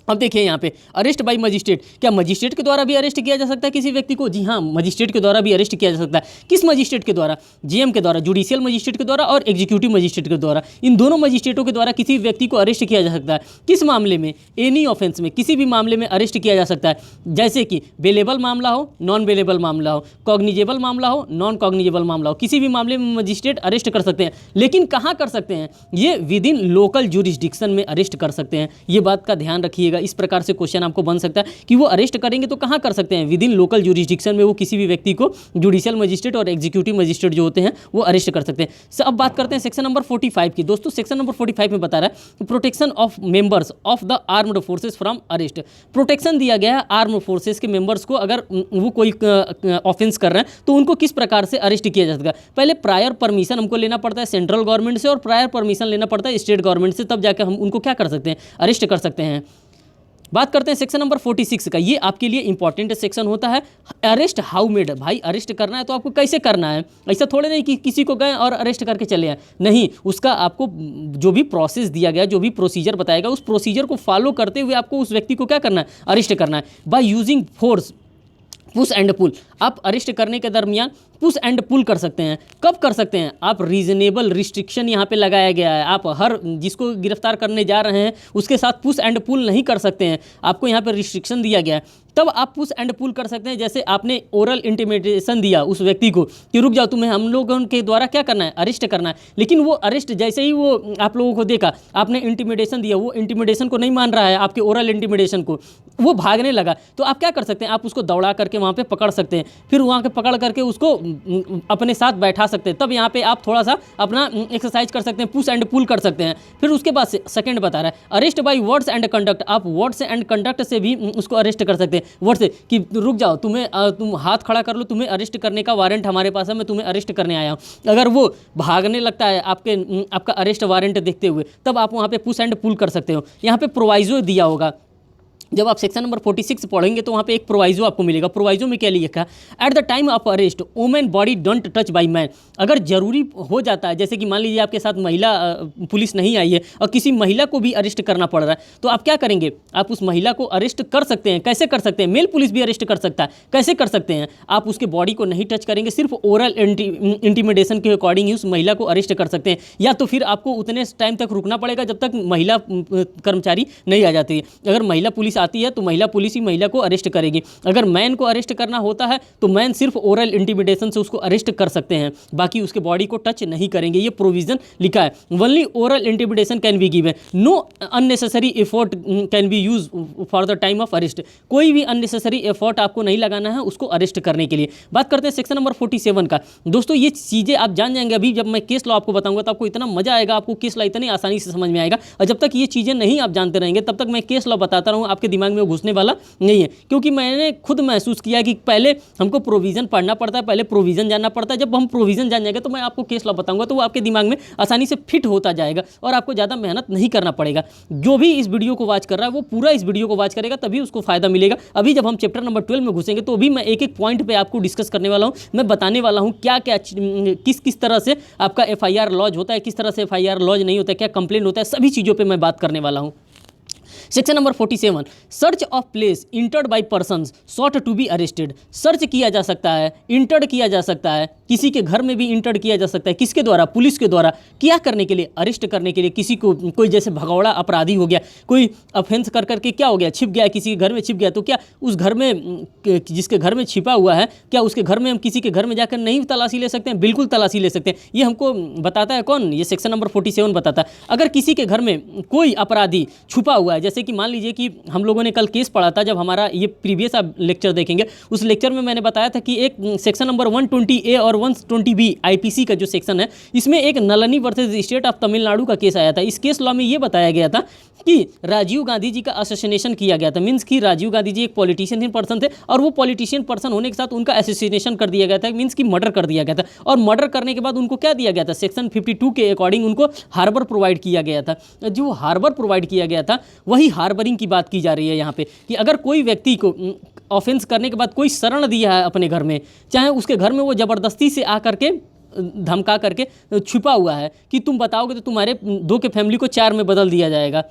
अब देखिए यहाँ पे अरेस्ट बाय मजिस्ट्रेट। क्या मजिस्ट्रेट के द्वारा भी अरेस्ट किया जा सकता है किसी व्यक्ति को? जी हाँ, मजिस्ट्रेट के द्वारा भी अरेस्ट किया जा सकता है। किस मजिस्ट्रेट के द्वारा? जीएम के द्वारा, जुडिशियल मजिस्ट्रेट के द्वारा और एग्जीक्यूटिव मजिस्ट्रेट के द्वारा। इन दोनों मजिस्ट्रेटों के द्वारा किसी व्यक्ति को अरेस्ट किया जा सकता है। किस मामले में? एनी ऑफेंस में, किसी भी मामले में अरेस्ट किया जा सकता है। जैसे कि बेलेबल मामला हो, नॉन बेलेबल मामला हो, कॉग्निजेबल मामला हो, नॉन कॉग्निजेबल मामला हो, किसी भी मामले में मजिस्ट्रेट अरेस्ट कर सकते हैं। लेकिन कहाँ कर सकते हैं? ये विद इन लोकल जुरिस्डिक्शन में अरेस्ट कर सकते हैं। ये बात का ध्यान रखिएगा। इस प्रकार से क्वेश्चन आपको बन सकता है कि वो अरेस्ट करेंगे तो कहाँ कर सकते हैं? विद इन लोकल जुरिस्डिक्शन में वो किसी भी व्यक्ति को जुडिशियल मजिस्ट्रेट और एग्जीक्यूटिव मजिस्ट्रेट जो होते हैं वो अरेस्ट कर सकते हैं। अब बात करते हैं सेक्शन नंबर 45 की। दोस्तों सेक्शन नंबर 45 में बता रहा है protection of members of the armed forces from arrest. Protection दिया गया है आर्म्ड फोर्सेस के मेंबर्स को, अगर वो कोई ऑफेंस कर रहे हैं तो उनको किस प्रकार से अरेस्ट किया जा सकता है। पहले प्रायर परमिशन हमको लेना पड़ता है सेंट्रल गवर्नमेंट से और प्रायर परमिशन लेना पड़ता है स्टेट गवर्नमेंट से, तब जाकर हम उनको क्या कर सकते हैं? अरेस्ट कर सकते हैं। बात करते हैं सेक्शन नंबर 46 का। ये आपके लिए इंपॉर्टेंट सेक्शन होता है। Arrest how made. भाई अरेस्ट करना है तो आपको कैसे करना है? ऐसा थोड़े नहीं कि किसी को गए और अरेस्ट करके चले आए, नहीं। उसका आपको जो भी प्रोसेस दिया गया, जो भी प्रोसीजर बताएगा, उस प्रोसीजर को फॉलो करते हुए आपको उस व्यक्ति को क्या करना है? अरेस्ट करना है। By using force, push and pull. आप अरेस्ट करने के दरमियान पुश एंड पुल कर सकते हैं। कब कर सकते हैं? आप रीजनेबल रिस्ट्रिक्शन यहाँ पे लगाया गया है। आप हर जिसको गिरफ्तार करने जा रहे हैं उसके साथ पुश एंड पुल नहीं कर सकते हैं, आपको यहाँ पे रिस्ट्रिक्शन दिया गया है। तब आप पुश एंड पुल कर सकते हैं। जैसे आपने ओरल इंटिमिडेशन दिया उस व्यक्ति को कि रुक जाओ, तुम्हें हम लोगों के द्वारा क्या करना है, अरेस्ट करना है। लेकिन वो अरेस्ट जैसे ही वो आप लोगों को देखा, आपने इंटिमिडेशन दिया, वो इंटिमिडेशन को नहीं मान रहा है, आपके ओरल इंटिमिडेशन को, वो भागने लगा, तो आप क्या कर सकते हैं? आप उसको दौड़ा करके वहाँ पे पकड़ सकते हैं, फिर वहाँ पे पकड़ करके उसको अपने साथ बैठा सकते हैं। तब यहाँ पे आप थोड़ा सा अपना एक्सरसाइज कर सकते हैं, पुश एंड पुल कर सकते हैं। फिर उसके बाद सेकंड बता रहा है arrest by words and conduct. आप वर्ड्स एंड कंडक्ट से भी उसको अरेस्ट कर सकते हैं। वर्ड से कि रुक जाओ, तुम हाथ खड़ा कर लो, तुम्हें अरेस्ट करने का वारंट हमारे पास है, मैं तुम्हें अरेस्ट करने आया हूँ। अगर वो भागने लगता है आपका अरेस्ट वारंट देखते हुए, तब आप वहाँ पे पुश एंड पुल कर सकते हो। यहाँ पे प्रोवाइजो दिया होगा। जब आप सेक्शन नंबर 46 पढ़ेंगे तो वहाँ पे एक प्रोवाइजो आपको मिलेगा। प्रोवाइजो में क्या लिखा है? At the time of arrest women body don't touch by man. अगर जरूरी हो जाता है, जैसे कि मान लीजिए आपके साथ महिला पुलिस नहीं आई है और किसी महिला को भी अरेस्ट करना पड़ रहा है, तो आप क्या करेंगे? आप उस महिला को अरेस्ट कर सकते हैं। कैसे कर सकते हैं? मेल पुलिस भी अरेस्ट कर सकता है। कैसे कर सकते हैं? आप उसके बॉडी को नहीं टच करेंगे, सिर्फ ओरल इंटिमिडेशन के अकॉर्डिंग ही उस महिला को अरेस्ट कर सकते हैं। या तो फिर आपको उतने टाइम तक रुकना पड़ेगा जब तक महिला कर्मचारी नहीं आ जाती है। अगर महिला पुलिस आती है तो महिला पुलिस ही महिला को अरेस्ट करेगी। अगर मैन को अरेस्ट करना होता है तो मैन सिर्फ ओरल इंटिमिडेशन से उसको अरेस्ट कर सकते हैं, बाकी उसके बॉडी को टच नहीं करेंगे। ये प्रोविजन लिखा है। Only oral intimidation can be given, know unnecessary effort can be use for the time of arrest. कोई भी अननेसेसरी एफर्ट आपको नहीं लगाना है उसको अरेस्ट करने के लिए। बात करते हैं सेक्शन नंबर 47 का। दोस्तों ये चीज़ें आप जान जाएंगे। अभी जब मैं केस लॉ आपको बताऊंगा तो आपको इतना मजा आएगा, आपको केस लॉ इतनी आसानी से समझ में आएगा। और जब तक ये चीज़ें नहीं आप जानते रहेंगे तब तक मैं केस लॉ बताता रहूँ, आपके दिमाग में घुसने वाला नहीं है। क्योंकि मैंने खुद महसूस किया कि पहले हमको प्रोविजन पढ़ना पड़ता है, पहले प्रोविजन जानना पड़ता है। जब हम प्रोविजन जान जाएंगे तो मैं आपको केस लॉ बताऊंगा तो वो आपके दिमाग में आसानी से फिट होता जाएगा और आपको ज़्यादा मेहनत नहीं करना पड़ेगा। जो भी इस वीडियो को वॉच कर रहा है वो पूरा इस वीडियो को वॉच करेगा, तभी उसको फायदा मिलेगा। अभी जब हम चैप्टर नंबर 12 में घुसेंगे तो भी मैं एक एक पॉइंट पे आपको डिस्कस करने वाला हूँ। मैं बताने वाला हूँ क्या क्या किस तरह से आपका FIR लॉज होता है, किस तरह से FIR लॉज नहीं होता है, क्या कंप्लेन होता है, सभी चीज़ों पर मैं बात करने वाला हूँ। Section number 47 search of place entered by persons sought to be arrested. Search किया जा सकता है, इंटर्ड किया जा सकता है, किसी के घर में भी इंटर्ड किया जा सकता है। किसके द्वारा? पुलिस के द्वारा। क्या करने के लिए? अरेस्ट करने के लिए। किसी को, कोई जैसे भगौड़ा अपराधी हो गया, कोई ऑफेंस कर करके क्या हो गया, छिप गया, किसी के घर में छिप गया, तो क्या उस घर में, जिसके घर में छिपा हुआ है, क्या उसके घर में हम किसी के घर में जाकर नहीं तलाशी ले सकते हैं? बिल्कुल तलाशी ले सकते हैं। ये हमको बताता है कौन? ये सेक्शन नंबर 47 बताता है। अगर किसी के घर में कोई अपराधी छुपा हुआ है, जैसे कि मान लीजिए कि हम लोगों ने कल केस पढ़ा था, जब हमारा ये प्रीवियस आप लेक्चर देखेंगे उस लेक्चर में मैंने बताया था कि एक सेक्शन नंबर 120A और 120B IPC का जो सेक्शन है, इसमें एक Nalini versus state of Tamil Nadu का केस आया था। इस केस लॉ में ये बताया गया था कि राजीव गांधी जी का असैसिनेशन किया गया था। मीन्स कि राजीव गांधी जी एक पॉलिटिशियन पर्सन थे और वो पॉलिटिशियन पर्सन होने के साथ उनका असैसिनेशन कर दिया गया था। मीन्स कि मर्डर कर दिया गया था। और मर्डर करने के बाद उनको क्या दिया गया था? सेक्शन 52 के अकॉर्डिंग उनको हार्बर प्रोवाइड किया गया था। जो हार्बर प्रोवाइड किया गया था वही हार्बरिंग की बात की जा रही है यहाँ पे, कि अगर कोई व्यक्ति को ऑफेंस करने के बाद कोई शरण दिया है अपने घर में, चाहे उसके घर में वो ज़बरदस्ती से आकर के धमका करके छुपा हुआ है कि तुम बताओगे तो तुम्हारे 2 के फैमिली को 4 में बदल दिया जाएगा,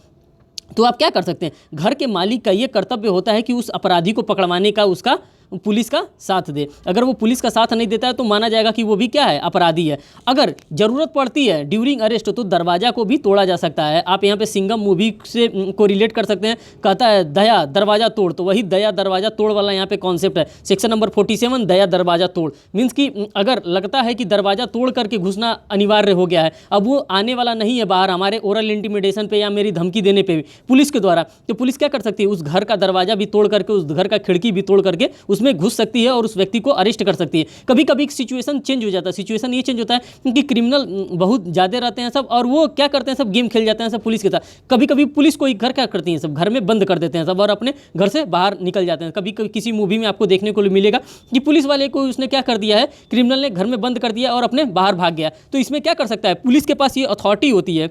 तो आप क्या कर सकते हैं? घर के मालिक का ये कर्तव्य होता है कि उस अपराधी को पकड़वाने का उसका पुलिस का साथ दे। अगर वो पुलिस का साथ नहीं देता है तो माना जाएगा कि वो भी क्या है? अपराधी है। अगर ज़रूरत पड़ती है ड्यूरिंग अरेस्ट तो दरवाज़ा को भी तोड़ा जा सकता है। आप यहाँ पे सिंघम मूवी से को रिलेट कर सकते हैं। कहता है दया दरवाज़ा तोड़, तो वही दया दरवाज़ा तोड़ वाला यहाँ पे कॉन्सेप्ट है। सेक्शन नंबर 47 दया दरवाज़ा तोड़। मीन्स कि अगर लगता है कि दरवाज़ा तोड़ करके घुसना अनिवार्य हो गया है, अब वो आने वाला नहीं है बाहर हमारे ओरल इंटिमिडेशन पे या मेरी धमकी देने पे भी पुलिस के द्वारा, तो पुलिस क्या कर सकती है? उस घर का दरवाज़ा भी तोड़ करके, उस घर का खिड़की भी तोड़ करके उसमें घुस सकती है और उस व्यक्ति को अरेस्ट कर सकती है। कभी कभी सिचुएशन चेंज हो जाता है। सिचुएशन ये चेंज होता है क्योंकि क्रिमिनल बहुत ज़्यादा रहते हैं सब, और वो क्या करते हैं, सब गेम खेल जाते हैं सब पुलिस के साथ। कभी कभी पुलिस को एक घर क्या करती है, सब घर में बंद कर देते हैं सब और अपने घर से बाहर निकल जाते हैं। कभी कभी किसी मूवी में आपको देखने को मिलेगा कि पुलिस वाले को उसने क्या कर दिया है, क्रिमिनल ने घर में बंद कर दिया और अपने बाहर भाग गया। तो इसमें क्या कर सकता है? पुलिस के पास ये अथॉरिटी होती है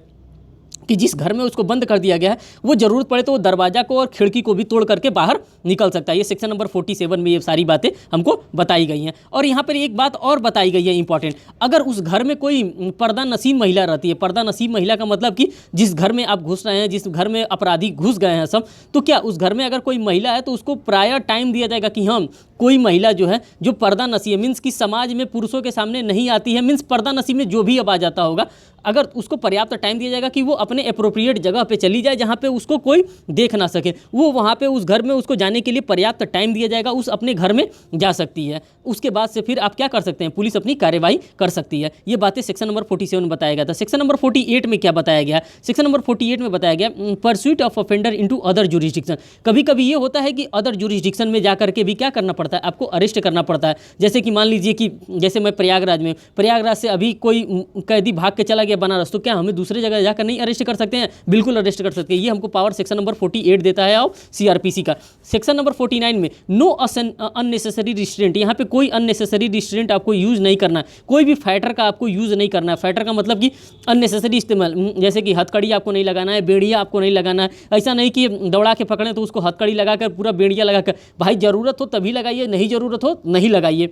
कि जिस घर में उसको बंद कर दिया गया है वो ज़रूरत पड़े तो वो दरवाजा को और खिड़की को भी तोड़ करके बाहर निकल सकता है। ये सेक्शन नंबर 47 में ये सारी बातें हमको बताई गई हैं। और यहाँ पर एक बात और बताई गई है इंपॉर्टेंट, अगर उस घर में कोई पर्दा नसीब महिला रहती है, पर्दा नसीब महिला का मतलब कि जिस घर में आप घुस रहे हैं, जिस घर में अपराधी घुस गए हैं सब, तो क्या उस घर में अगर कोई महिला है तो उसको प्रायर टाइम दिया जाएगा कि हम कोई महिला जो है जो पर्दा नसीब है, मीन्स कि समाज में पुरुषों के सामने नहीं आती है, मीन्स पर्दा नसीब में जो भी अब आ जाता होगा, अगर उसको पर्याप्त टाइम दिया जाएगा कि वो अपने अप्रोप्रिएट जगह पे चली जाए जहाँ पे उसको कोई देख ना सके, वो वहाँ पे उस घर में उसको जाने के लिए पर्याप्त टाइम दिया जाएगा, उस अपने घर में जा सकती है। उसके बाद से फिर आप क्या कर सकते हैं, पुलिस अपनी कार्यवाही कर सकती है। ये बातें सेक्शन नंबर 47 में बताया गया था। सेक्शन नंबर 48 में क्या बताया गया, सेक्शन नंबर 48 में बताया गया pursuit of offender into other jurisdiction. कभी कभी ये होता है कि अदर जुरिस्डिक्शन में जा करके भी क्या करना पड़ता है, आपको अरेस्ट करना पड़ता है। जैसे कि मान लीजिए कि जैसे मैं प्रयागराज में, प्रयागराज से अभी कोई कैदी भाग के चला गया बनारस, तो क्या हमें दूसरी जगह जाकर नहीं अरेस्ट कर सकते हैं? बिल्कुल अरेस्ट कर सकते हैं। ये हमको पावर सेक्शन नंबर 48 देता है और सीआरपीसी का। सेक्शन नंबर 49 में नो अननेसेसरी रिस्ट्रेंट, यहाँ पे कोई अननेसेसरी रिस्ट्रेंट आपको यूज़ नहीं करना है, कोई भी फाइटर का आपको यूज़ नहीं करना है। फाइटर का मतलब कि अननेसेसरी इस्तेमाल, जैसे कि हथकड़ी आपको नहीं लगाना है, बेड़िया आपको नहीं लगाना है। ऐसा नहीं कि दौड़ा के पकड़ें तो उसको हथकड़ी लगाकर पूरा बेड़िया लगाकर, भाई ज़रूरत हो तभी लगाइए, नहीं ज़रूरत हो नहीं लगाइए।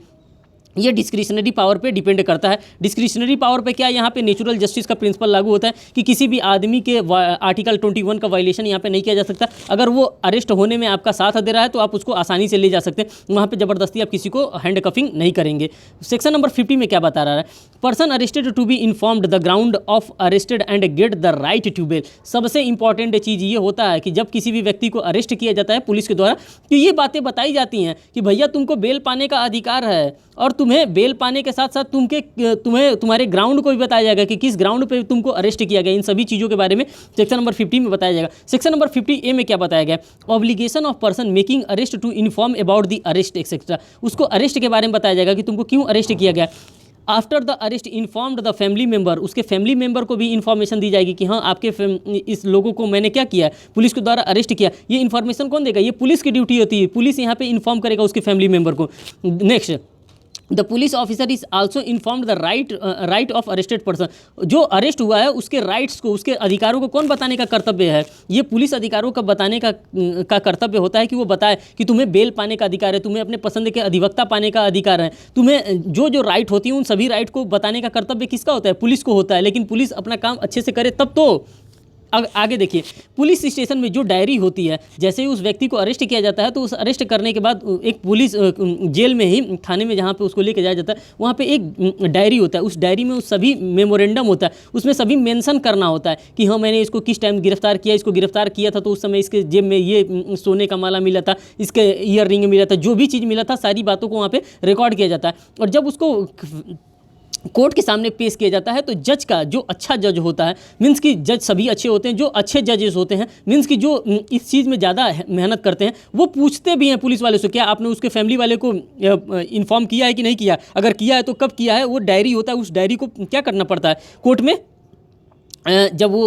ये डिस्क्रिशनरी पावर पे डिपेंड करता है। डिस्क्रिशनरी पावर पे क्या, यहाँ पे नेचुरल जस्टिस का प्रिंसिपल लागू होता है कि किसी भी आदमी के आर्टिकल 21 का वायलेशन यहाँ पे नहीं किया जा सकता। अगर वो अरेस्ट होने में आपका साथ दे रहा है तो आप उसको आसानी से ले जा सकते हैं, वहाँ पे ज़बरदस्ती आप किसी को हैंड कफिंग नहीं करेंगे। सेक्शन नंबर 50 में क्या बता रहा है, person arrested to be informed the ground of arrested and get the right to bail. सबसे इंपॉर्टेंट चीज़ ये होता है कि जब किसी भी व्यक्ति को अरेस्ट किया जाता है पुलिस के द्वारा, तो ये बातें बताई जाती हैं कि भैया तुमको बेल पाने का अधिकार है, और तुम्हें बेल पाने के साथ साथ तुम्हें तुम्हारे ग्राउंड को भी बताया जाएगा कि किस ग्राउंड पे तुमको अरेस्ट किया गया। इन सभी चीज़ों के बारे में सेक्शन नंबर 50 में बताया जाएगा। सेक्शन नंबर 50A में क्या बताया गया, obligation of person making arrest to inform about the arrest etcetera. उसको अरेस्ट के बारे में बताया जाएगा कि तुमको क्यों अरेस्ट किया गया। After the arrest informed the family member, उसके फैमिली मेंबर को भी इन्फॉर्मेशन दी जाएगी कि हाँ आपके इस लोगों को मैंने क्या किया, पुलिस के द्वारा अरेस्ट किया। ये इन्फॉर्मेशन कौन देगा, ये पुलिस की ड्यूटी होती है, पुलिस यहाँ पे इन्फॉर्म करेगा उसके फैमिली मेंबर को। Next, the police officer is also informed the right of arrested person. जो अरेस्ट हुआ है उसके राइट्स को, उसके अधिकारों को कौन बताने का कर्तव्य है, ये पुलिस अधिकारों का बताने का कर्तव्य होता है कि वो बताए कि तुम्हें बेल पाने का अधिकार है, तुम्हें अपने पसंद के अधिवक्ता पाने का अधिकार है, तुम्हें जो राइट होती है उन सभी राइट को बताने का कर्तव्य किसका होता है, पुलिस को होता है। लेकिन पुलिस अपना काम अच्छे से करे तब तो। आगे देखिए, पुलिस स्टेशन में जो डायरी होती है, जैसे ही उस व्यक्ति को अरेस्ट किया जाता है तो उस अरेस्ट करने के बाद एक पुलिस जेल में ही, थाने में जहाँ पे उसको लेके जाया जाता है, वहाँ पे एक डायरी होता है। उस डायरी में उस सभी मेमोरेंडम होता है, उसमें सभी मेंशन करना होता है कि हाँ मैंने इसको किस टाइम गिरफ्तार किया, इसको गिरफ्तार किया था तो उस समय इसके जेब में ये सोने का माला मिला था, इसके ईयर रिंग मिला था, जो भी चीज़ मिला था सारी बातों को वहाँ पर रिकॉर्ड किया जाता है। और जब उसको कोर्ट के सामने पेश किया जाता है तो जज का, जो अच्छा जज होता है, मीन्स कि जज सभी अच्छे होते हैं, जो अच्छे जजेस होते हैं, मीन्स कि जो इस चीज़ में ज़्यादा मेहनत करते हैं, वो पूछते भी हैं पुलिस वाले से क्या आपने उसके फैमिली वाले को इन्फॉर्म किया है कि नहीं किया, अगर किया है तो कब किया है। वो डायरी होता है, उस डायरी को क्या करना पड़ता है कोर्ट में, जब वो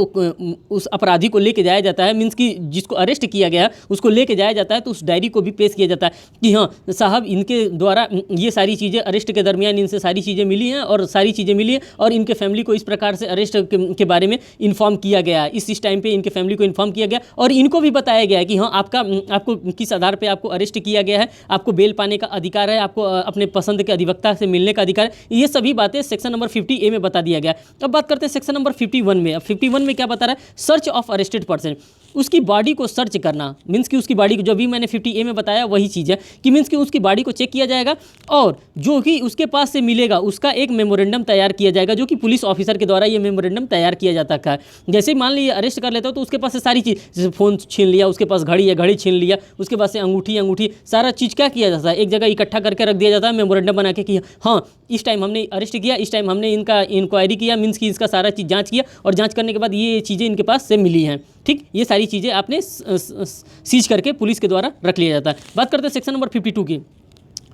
उस अपराधी को लेके जाया जाता है, मीन्स कि जिसको अरेस्ट किया गया उसको लेके जाया जाता है, तो उस डायरी को भी पेश किया जाता है कि हाँ साहब इनके द्वारा ये सारी चीज़ें अरेस्ट के दरमियान इनसे सारी चीज़ें मिली हैं और सारी चीज़ें मिली हैं और इनके फैमिली को इस प्रकार से अरेस्ट के बारे में इन्फॉर्म किया गया, इस टाइम पे इनके फैमिली को इन्फॉर्म किया गया और इनको भी बताया गया है कि हाँ आपको किस आधार पर आपको अरेस्ट किया गया है, आपको बेल पाने का अधिकार है, आपको अपने पसंद के अधिवक्ता से मिलने का अधिकार है। ये सभी बातें सेक्शन नंबर 50A में बता दिया गया। अब बात करते हैं सेक्शन नंबर 51 में। अब 51 में क्या बता रहा है, सर्च ऑफ अरेस्टेड पर्सन, उसकी बॉडी को सर्च करना, मीन्स कि उसकी बॉडी को, जो भी मैंने 50A में बताया वही चीज़ है कि मीन्स कि उसकी बॉडी को चेक किया जाएगा और जो भी उसके पास से मिलेगा उसका एक मेमोरेंडम तैयार किया जाएगा, जो कि पुलिस ऑफिसर के द्वारा ये मेमोरेंडम तैयार किया जाता है। जैसे मान लीजिए अरेस्ट कर लेता हो तो उसके पास से सारी चीज़, जैसे फ़ोन छीन लिया, उसके पास घड़ी है, घड़ी छीन लिया, उसके पास से अंगूठी, सारा चीज़ क्या किया जाता है, एक जगह इकट्ठा करके रख दिया जाता है मेमोरेंडम बना के कि हाँ इस टाइम हमने अरेस्ट किया, इस टाइम हमने इनका इंक्वायरी किया, मीन्स कि इसका सारा चीज़ जाँच किया और जाँच करने के बाद ये चीज़ें इनके पास से मिली हैं। ठीक, ये सारी चीज़ें आपने सीज करके पुलिस के द्वारा रख लिया जाता है। बात करते हैं सेक्शन नंबर 52 की।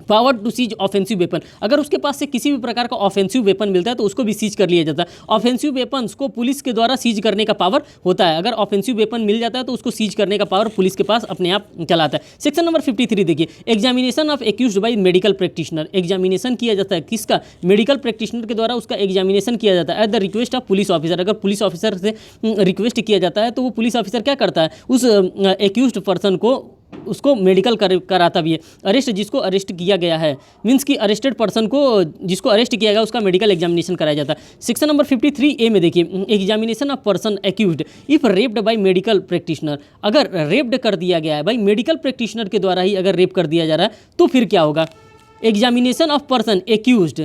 Power to seize offensive weapon, अगर उसके पास से किसी भी प्रकार का ऑफेंसिव वेपन मिलता है तो उसको भी सीज कर लिया जाता है। ऑफेंसिव वेपन्स को पुलिस के द्वारा सीज करने का पावर होता है, अगर ऑफेंसिव वेपन मिल जाता है तो उसको सीज करने का पावर पुलिस के पास अपने आप चलाता है। सेक्शन नंबर 53 देखिए, examination of accused by medical practitioner, examination किया जाता है किसका, मेडिकल प्रैक्टिशनर के द्वारा उसका एग्जामिनेशन किया जाता है at the request of police officer. अगर पुलिस ऑफिसर से रिक्वेस्ट किया जाता है तो वो पुलिस ऑफिसर क्या करता है, उस एक्यूज्ड पर्सन को उसको मेडिकल कराता भी है। अरेस्ट, जिसको अरेस्ट किया गया है, मीन्स कि अरेस्टेड पर्सन को जिसको अरेस्ट किया गया उसका मेडिकल एग्जामिनेशन कराया जाता है। सेक्शन नंबर 53A में देखिए, examination of person accused if raped by medical practitioner, अगर रेप्ड कर दिया गया है भाई मेडिकल प्रैक्टिशनर के द्वारा ही अगर रेप कर दिया जा रहा है तो फिर क्या होगा। Examination of person accused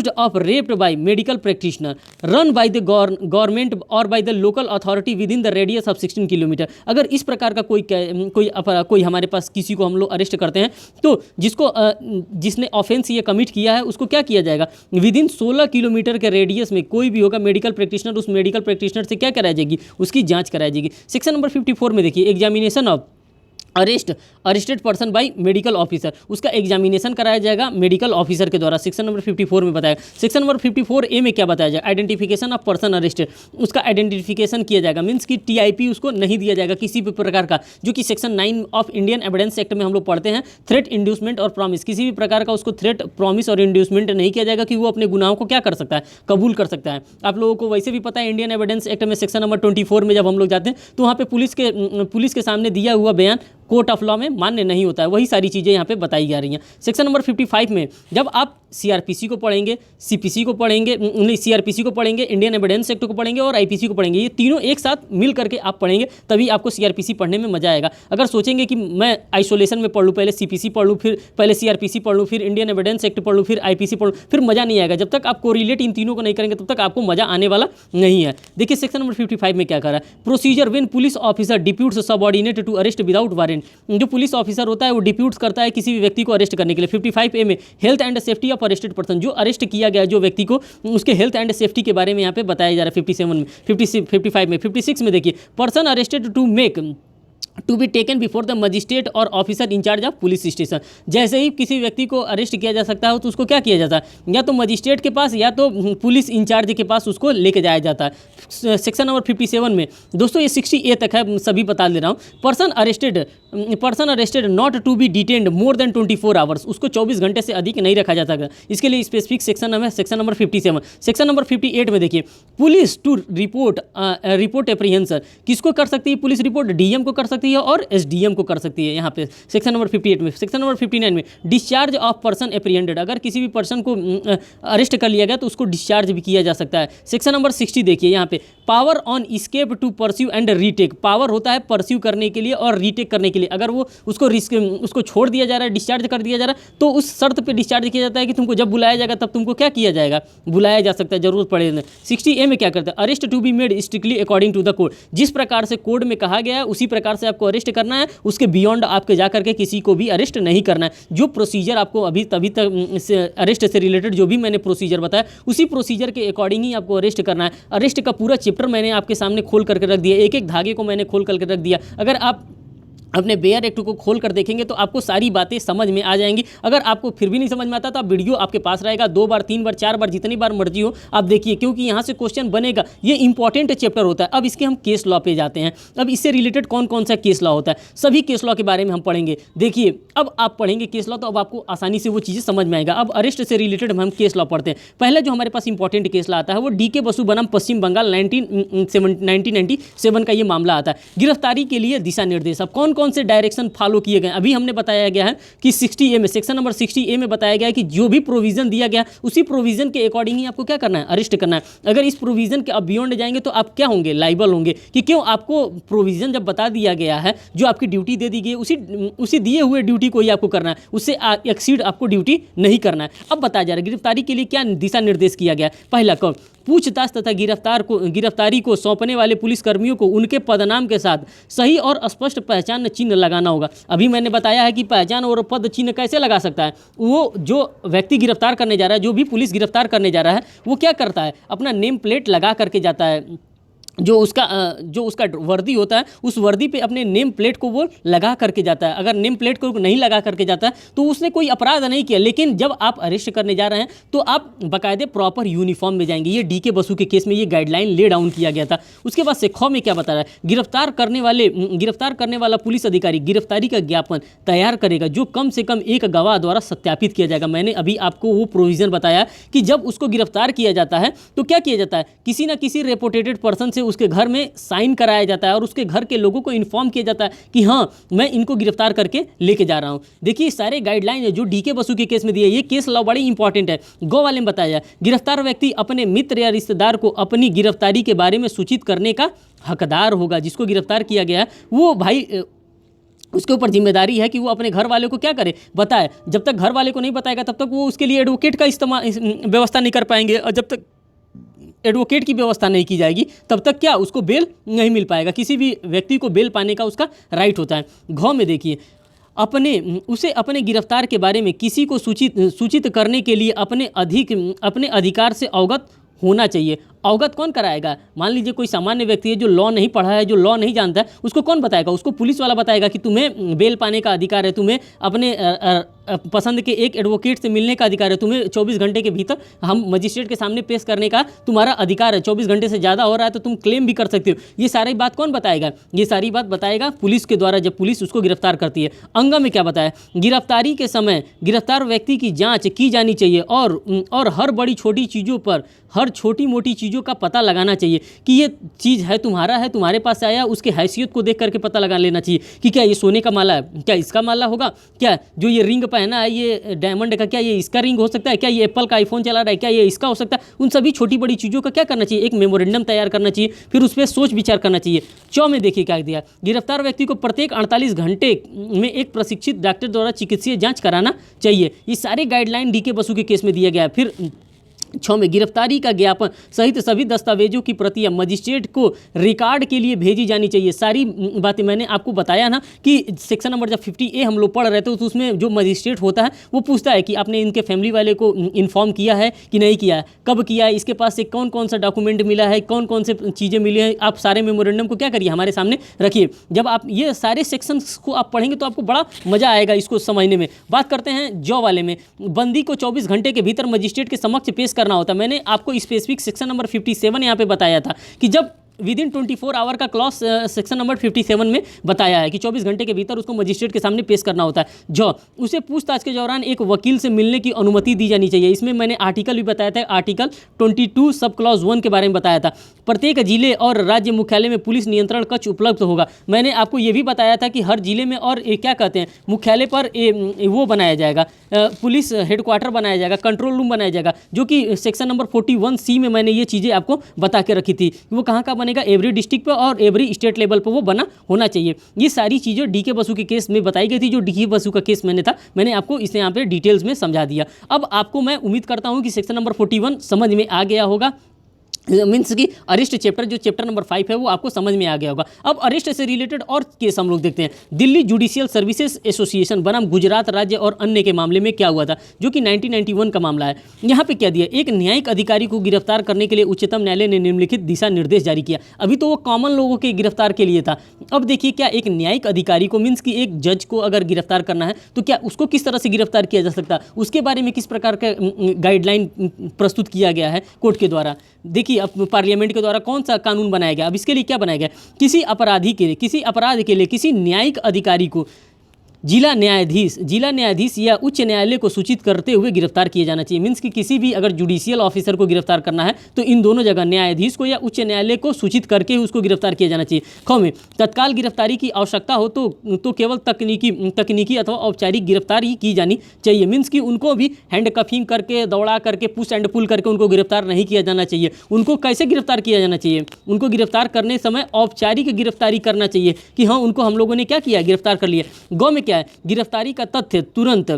of raped by medical practitioner run by the government और by the local authority within the radius of 16 kilometre. अगर इस प्रकार का कोई हमारे पास किसी को हम लोग अरेस्ट करते हैं तो जिसने ऑफेंस ये कमिट किया है उसको क्या किया जाएगा, विद इन 16 किलोमीटर के रेडियस में कोई भी होगा मेडिकल प्रैक्टिशनर, उस मेडिकल प्रैक्टिशनर से क्या कराई जाएगी, उसकी जाँच कराई जाएगी। सेक्शन नंबर 54 में देखिए, examination of arrested person by medical officer, उसका एग्जामिनेशन कराया जाएगा मेडिकल ऑफिसर के द्वारा। सेक्शन नंबर 54 में बताया। सेक्शन नंबर 54A में क्या बताया जाएगा, आइडेंटिफिकेशन ऑफ पर्सन अरेस्टेड, उसका आइडेंटिफिकेशन किया जाएगा, मीन्स कि TIP उसको नहीं दिया जाएगा किसी भी प्रकार का, जो कि section 9 of Indian evidence act में हम लोग पढ़ते हैं, थ्रेट, इंड्यूसमेंट और प्रॉमिस, किसी भी प्रकार का उसको थ्रेट, प्रॉमिस और इंड्यूसमेंट नहीं किया जाएगा कि वो अपने गुनाहों को क्या कर सकता है, कबूल कर सकता है। आप लोगों को वैसे भी पता है इंडियन एविडेंस एक्ट में सेक्शन नंबर 24 में जब हम लोग जाते हैं तो वहाँ पे पुलिस के सामने दिया हुआ बयान कोर्ट ऑफ लॉ में मान्य नहीं होता है, वही सारी चीज़ें यहाँ पे बताई जा रही हैं। सेक्शन नंबर 55 में जब आप CRPC को पढ़ेंगे, CPC को पढ़ेंगे, नहीं CRPC को पढ़ेंगे, इंडियन एविडेंस एक्ट को पढ़ेंगे और IPC को पढ़ेंगे, ये तीनों एक साथ मिल करके आप पढ़ेंगे तभी आपको CRPC पढ़ने में मजा आएगा। अगर सोचेंगे कि मैं आइसोलेशन में पढ़ लूँ, पहले CPC पढ़ लूँ, फिर पहले CRPC पढ़ लूँ, फिर इंडियन एविडेंस एक्ट पढ़ लूँ, फिर IPC पढ़ लूँ, फिर मज़ा नहीं आएगा। जब तक आप कोरिलेट इन तीनों को नहीं करेंगे तब तक आपको मज़ा आने वाला नहीं है। देखिए सेक्शन नंबर 55 में क्या कह रहा है, procedure when police officer deputes subordinate to arrest without warrant, जो पुलिस ऑफिसर होता है वो डिप्यूट्स करता है किसी भी व्यक्ति को अरेस्ट करने के लिए। 55A में health and safety of arrested person, जो अरेस्ट किया गया जो व्यक्ति को उसके हेल्थ एंड सेफ्टी के बारे में यहाँ पे बताया जा रहा है 57 में, 55 में। 56 में देखिए, person arrested to be taken before the magistrate और officer in charge of police station, जैसे ही किसी व्यक्ति को अरेस्ट किया जा सकता है तो उसको क्या किया जाता है, या तो मजिस्ट्रेट के पास या तो पुलिस इंचार्ज के पास उसको लेके जाया जाता है। सेक्शन नंबर 57 में दोस्तों ये 60A तक है, सभी बता दे रहा हूँ। Person arrested not to be detained more than 24 hours, उसको 24 घंटे से अधिक नहीं रखा जा सकता, इसके लिए स्पेसिफिक सेक्शन है सेक्शन नंबर 57। सेक्शन नंबर 58 में देखिए, पुलिस टू रिपोर्ट एप्रीहेंशन, किसको कर सकती है पुलिस रिपोर्ट, DM को कर सकती है और SDM को कर सकती है यहाँ पे सेक्शन नंबर 58 में। सेक्शन नंबर 59 में डिस्चार्ज ऑफ पर्सन एप्रीहेंडेड, अगर किसी भी पर्सन को अरेस्ट कर लिया गया तो उसको डिस्चार्ज भी किया जा सकता है। सेक्शन नंबर 60 देखिए यहाँ पे, power on escape to pursue and retake, power होता है परस्यू करने के लिए और रीटेक करने के लिए। अगर वो उसको छोड़ दिया जा रहा है, डिस्चार्ज कर दिया जा रहा है तो उस शर्त पे डिस्चार्ज किया जाता है कि तुमको जब बुलाया जाएगा तब तुमको क्या किया जाएगा, बुलाया जा सकता है, जरूरत पड़े। 60A में क्या करता है, arrest to be made strictly according to the code, जिस प्रकार से कोड में कहा गया है उसी प्रकार से आपको अरेस्ट करना है, उसके बियॉन्ड आपके जा करके किसी को भी अरेस्ट नहीं करना है। जो प्रोसीजर आपको अभी तभी तक अरेस्ट से रिलेटेड जो भी मैंने प्रोसीजर बताया उसी प्रोसीजर के अकॉर्डिंग ही आपको अरेस्ट करना है। अरेस्ट का पूरा चैप्टर मैंने आपके सामने खोल करके रख दिया, एक एक धागे को मैंने खोल करके रख दिया। अगर आप अपने बेयर एक्ट को खोल कर देखेंगे तो आपको सारी बातें समझ में आ जाएंगी। अगर आपको फिर भी नहीं समझ में आता तो आप वीडियो आपके पास रहेगा, 2 बार 3 बार 4 बार जितनी बार मर्जी हो आप देखिए, क्योंकि यहाँ से क्वेश्चन बनेगा। ये इंपॉर्टेंट चैप्टर होता है। अब इसके हम केस लॉ पे जाते हैं। अब इससे रिलेटेड कौन कौन सा केस लॉ होता है, सभी केस लॉ के बारे में हम पढ़ेंगे। देखिए अब आप पढ़ेंगे केस लॉ तो अब आपको आसानी से वो चीज़ें समझ में आएगा। अब अरेस्ट से रिलेटेड हम केस लॉ पढ़ते हैं। पहले जो हमारे पास इंपॉर्टेंट केस लॉ आता है वो DK बसु बनाम पश्चिम बंगाल 1997 का ये मामला आता है। गिरफ्तारी के लिए दिशा निर्देश, अब कौन कौन से डायरेक्शन फॉलो किए गए। अभी हमने बताया गया है कि 60A में, सेक्शन नंबर 60A में बताया गया है कि जो भी प्रोविजन दिया गया उसी प्रोविजन के अकॉर्डिंग ही आपको क्या करना है, अरेस्ट करना है। अगर इस प्रोविजन के अब बियॉन्ड जाएंगे तो आप क्या होंगे, लाइबल होंगे। कि क्यों, आपको प्रोविजन जब बता दिया गया है, जो आपकी ड्यूटी दे दी गई उसी दिए हुए ड्यूटी को ही आपको करना है, उससे एक्सीड आपको ड्यूटी नहीं करना है। अब बताया जा रहा है गिरफ्तारी के लिए क्या दिशा निर्देश किया गया। पहला कौन, पूछताछ तथा गिरफ्तारी को सौंपने वाले पुलिसकर्मियों को उनके पदनाम के साथ सही और स्पष्ट पहचान चिन्ह लगाना होगा। अभी मैंने बताया है कि पहचान और पद चिन्ह कैसे लगा सकता है। वो जो व्यक्ति गिरफ्तार करने जा रहा है, जो भी पुलिस गिरफ्तार करने जा रहा है, वो क्या करता है, अपना नेम प्लेट लगा करके जाता है। जो उसका वर्दी होता है, उस वर्दी पे अपने नेम प्लेट को वो लगा करके जाता है। अगर नेम प्लेट को नहीं लगा करके जाता है तो उसने कोई अपराध नहीं किया, लेकिन जब आप अरेस्ट करने जा रहे हैं तो आप बाकायदे प्रॉपर यूनिफॉर्म में जाएंगे। ये डीके बसु के केस में ये गाइडलाइन ले डाउन किया गया था। उसके बाद से ख में क्या बता रहा है, गिरफ्तार करने वाला पुलिस अधिकारी गिरफ्तारी का ज्ञापन तैयार करेगा जो कम से कम एक गवाह द्वारा सत्यापित किया जाएगा। मैंने अभी आपको वो प्रोविजन बताया कि जब उसको गिरफ्तार किया जाता है तो क्या किया जाता है, किसी ना किसी रेपुटेटेड पर्सन से उसके घर में साइन कराया जाता है और उसके घर के लोगों को इन्फॉर्म किया जाता है कि हाँ मैं इनको गिरफ्तार करके लेके जा रहा हूं। देखिए सारे गाइडलाइन है जो डीके बसु के केस में दिए। ये केस लॉ बड़ी इंपॉर्टेंट है। गो वाले में बताया जाए, गिरफ्तार व्यक्ति अपने मित्र या रिश्तेदार को अपनी गिरफ्तारी के बारे में सूचित करने का हकदार होगा। जिसको गिरफ्तार किया गया है वो भाई उसके ऊपर जिम्मेदारी है कि वो अपने घर वाले को क्या करे, बताए। जब तक घर वाले को नहीं बताएगा तब तक वो उसके लिए एडवोकेट का इस्तेमाल व्यवस्था नहीं कर पाएंगे, और जब तक एडवोकेट की व्यवस्था नहीं की जाएगी तब तक क्या उसको बेल नहीं मिल पाएगा। किसी भी व्यक्ति को बेल पाने का उसका राइट होता है। घ में देखिए, उसे अपने गिरफ्तार के बारे में किसी को सूचित करने के लिए अपने अधिकार से अवगत होना चाहिए। अवगत कौन कराएगा? मान लीजिए कोई सामान्य व्यक्ति है जो लॉ नहीं पढ़ा है, जो लॉ नहीं जानता है, उसको कौन बताएगा? उसको पुलिस वाला बताएगा कि तुम्हें बेल पाने का अधिकार है, तुम्हें अपने पसंद के एक एडवोकेट से मिलने का अधिकार है, तुम्हें 24 घंटे के भीतर हम मजिस्ट्रेट के सामने पेश करने का तुम्हारा अधिकार है, 24 घंटे से ज़्यादा हो रहा है तो तुम क्लेम भी कर सकते हो। ये सारी बात कौन बताएगा? ये सारी बात बताएगा पुलिस के द्वारा, जब पुलिस उसको गिरफ्तार करती है। अंग में क्या बताया, गिरफ्तारी के समय गिरफ्तार व्यक्ति की जाँच की जानी चाहिए और हर बड़ी छोटी चीज़ों पर, हर छोटी मोटी चीज़ों का पता लगाना चाहिए कि ये चीज़ है तुम्हारा है, तुम्हारे पास आया, उसके हैसियत को देख करके पता लगा लेना चाहिए कि क्या ये सोने का माला है, क्या इसका माला होगा, क्या जो ये रिंग पहना है ये डायमंड का, क्या ये इसका रिंग हो सकता है, क्या ये एप्पल का आईफोन चला रहा है, क्या ये इसका हो सकता है। उन सभी छोटी बड़ी चीज़ों का क्या करना चाहिए, एक मेमोरेंडम तैयार करना चाहिए, फिर उस पर सोच विचार करना चाहिए। चौ में देखिए क्या दिया, गिरफ्तार व्यक्ति को प्रत्येक 48 घंटे में एक प्रशिक्षित डॉक्टर द्वारा चिकित्सीय जाँच कराना चाहिए। ये सारे गाइडलाइन डीके बसु के केस में दिया गया है। फिर 6 में गिरफ्तारी का ज्ञापन सहित सभी दस्तावेजों की प्रतियां मजिस्ट्रेट को रिकॉर्ड के लिए भेजी जानी चाहिए। सारी बातें मैंने आपको बताया ना कि सेक्शन नंबर जब 50A हम लोग पढ़ रहे थे तो उसमें जो मजिस्ट्रेट होता है वो पूछता है कि आपने इनके फैमिली वाले को इन्फॉर्म किया है कि नहीं किया है, कब किया है, इसके पास से कौन कौन सा डॉक्यूमेंट मिला है, कौन कौन से चीज़ें मिली हैं। आप सारे मेमोरेंडम को क्या करिए, हमारे सामने रखिए। जब आप ये सारे सेक्शंस को आप पढ़ेंगे तो आपको बड़ा मजा आएगा इसको समझने में। बात करते हैं जॉ वाले में, बंदी को 24 घंटे के भीतर मजिस्ट्रेट के समक्ष पेश करना होता है। मैंने आपको स्पेसिफिक सेक्शन नंबर 57 यहाँ पे बताया था कि जब विद इन 24 आवर का क्लॉज सेक्शन नंबर 57 में बताया है कि 24 घंटे के भीतर उसको मजिस्ट्रेट के सामने पेश करना होता है। जो उसे पूछताछ के दौरान एक वकील से मिलने की अनुमति दी जानी चाहिए। इसमें मैंने आर्टिकल भी बताया था, आर्टिकल 22 सब क्लॉज 1 के बारे में बताया था। प्रत्येक जिले और राज्य मुख्यालय में पुलिस नियंत्रण कक्ष उपलब्ध होगा। मैंने आपको ये भी बताया था कि हर जिले में और क्या कहते हैं मुख्यालय पर वो बनाया जाएगा, पुलिस हेडक्वार्टर बनाया जाएगा, कंट्रोल रूम बनाया जाएगा, जो कि सेक्शन नंबर 41C में मैंने ये चीज़ें आपको बता के रखी थी। वो कहाँ का बनेगा, एवरी डिस्ट्रिक्ट पे और एवरी स्टेट लेवल पर वो बना होना चाहिए। ये सारी चीज़ें डीके बसु के केस में बताई गई थी। जो डीके बसु का केस मैंने आपको इसे यहाँ पे डिटेल्स में समझा दिया। अब आपको मैं उम्मीद करता हूँ कि सेक्शन नंबर 41 समझ में आ गया होगा। मीन्स की अरेस्ट चैप्टर जो चैप्टर नंबर 5 है वो आपको समझ में आ गया होगा। अब अरेस्ट से रिलेटेड और केस हम लोग देखते हैं। दिल्ली जुडिशियल सर्विसेज एसोसिएशन बनाम गुजरात राज्य और अन्य के मामले में क्या हुआ था, जो कि 1991 का मामला है। यहाँ पे क्या दिया, एक न्यायिक अधिकारी को गिरफ्तार करने के लिए उच्चतम न्यायालय ने निम्नलिखित दिशा निर्देश जारी किया। अभी तो वो कॉमन लोगों के गिरफ्तार के लिए था। अब देखिए क्या एक न्यायिक अधिकारी को, मीन्स की एक जज को अगर गिरफ्तार करना है तो क्या उसको किस तरह से गिरफ्तार किया जा सकता है, उसके बारे में किस प्रकार का गाइडलाइन प्रस्तुत किया गया है कोर्ट के द्वारा। देखिए अब पार्लियामेंट के द्वारा कौन सा कानून बनाया गया। अब इसके लिए क्या बनाया गया, किसी अपराध के लिए किसी न्यायिक अधिकारी को जिला न्यायाधीश या उच्च न्यायालय को सूचित करते हुए गिरफ्तार किया जाना चाहिए। मीन्स कि किसी भी अगर जुडिशियल ऑफिसर को गिरफ्तार करना है तो इन दोनों जगह न्यायाधीश को या उच्च न्यायालय को सूचित करके उसको गिरफ्तार किया जाना चाहिए। ख में तत्काल गिरफ्तारी की आवश्यकता हो तो केवल तकनीकी अथवा औपचारिक गिरफ्तारी की जानी चाहिए। मीन्स कि उनको भी हैंड कफिंग करके, दौड़ा करके, पुश एंड पुल करके उनको गिरफ्तार नहीं किया जाना चाहिए। उनको कैसे गिरफ्तार किया जाना चाहिए, उनको गिरफ्तार करने समय औपचारिक गिरफ्तारी करना चाहिए कि हाँ उनको हम लोगों ने क्या किया, गिरफ्तार कर लिया। गौ में क्या है, गिरफ्तारी का तथ्य तुरंत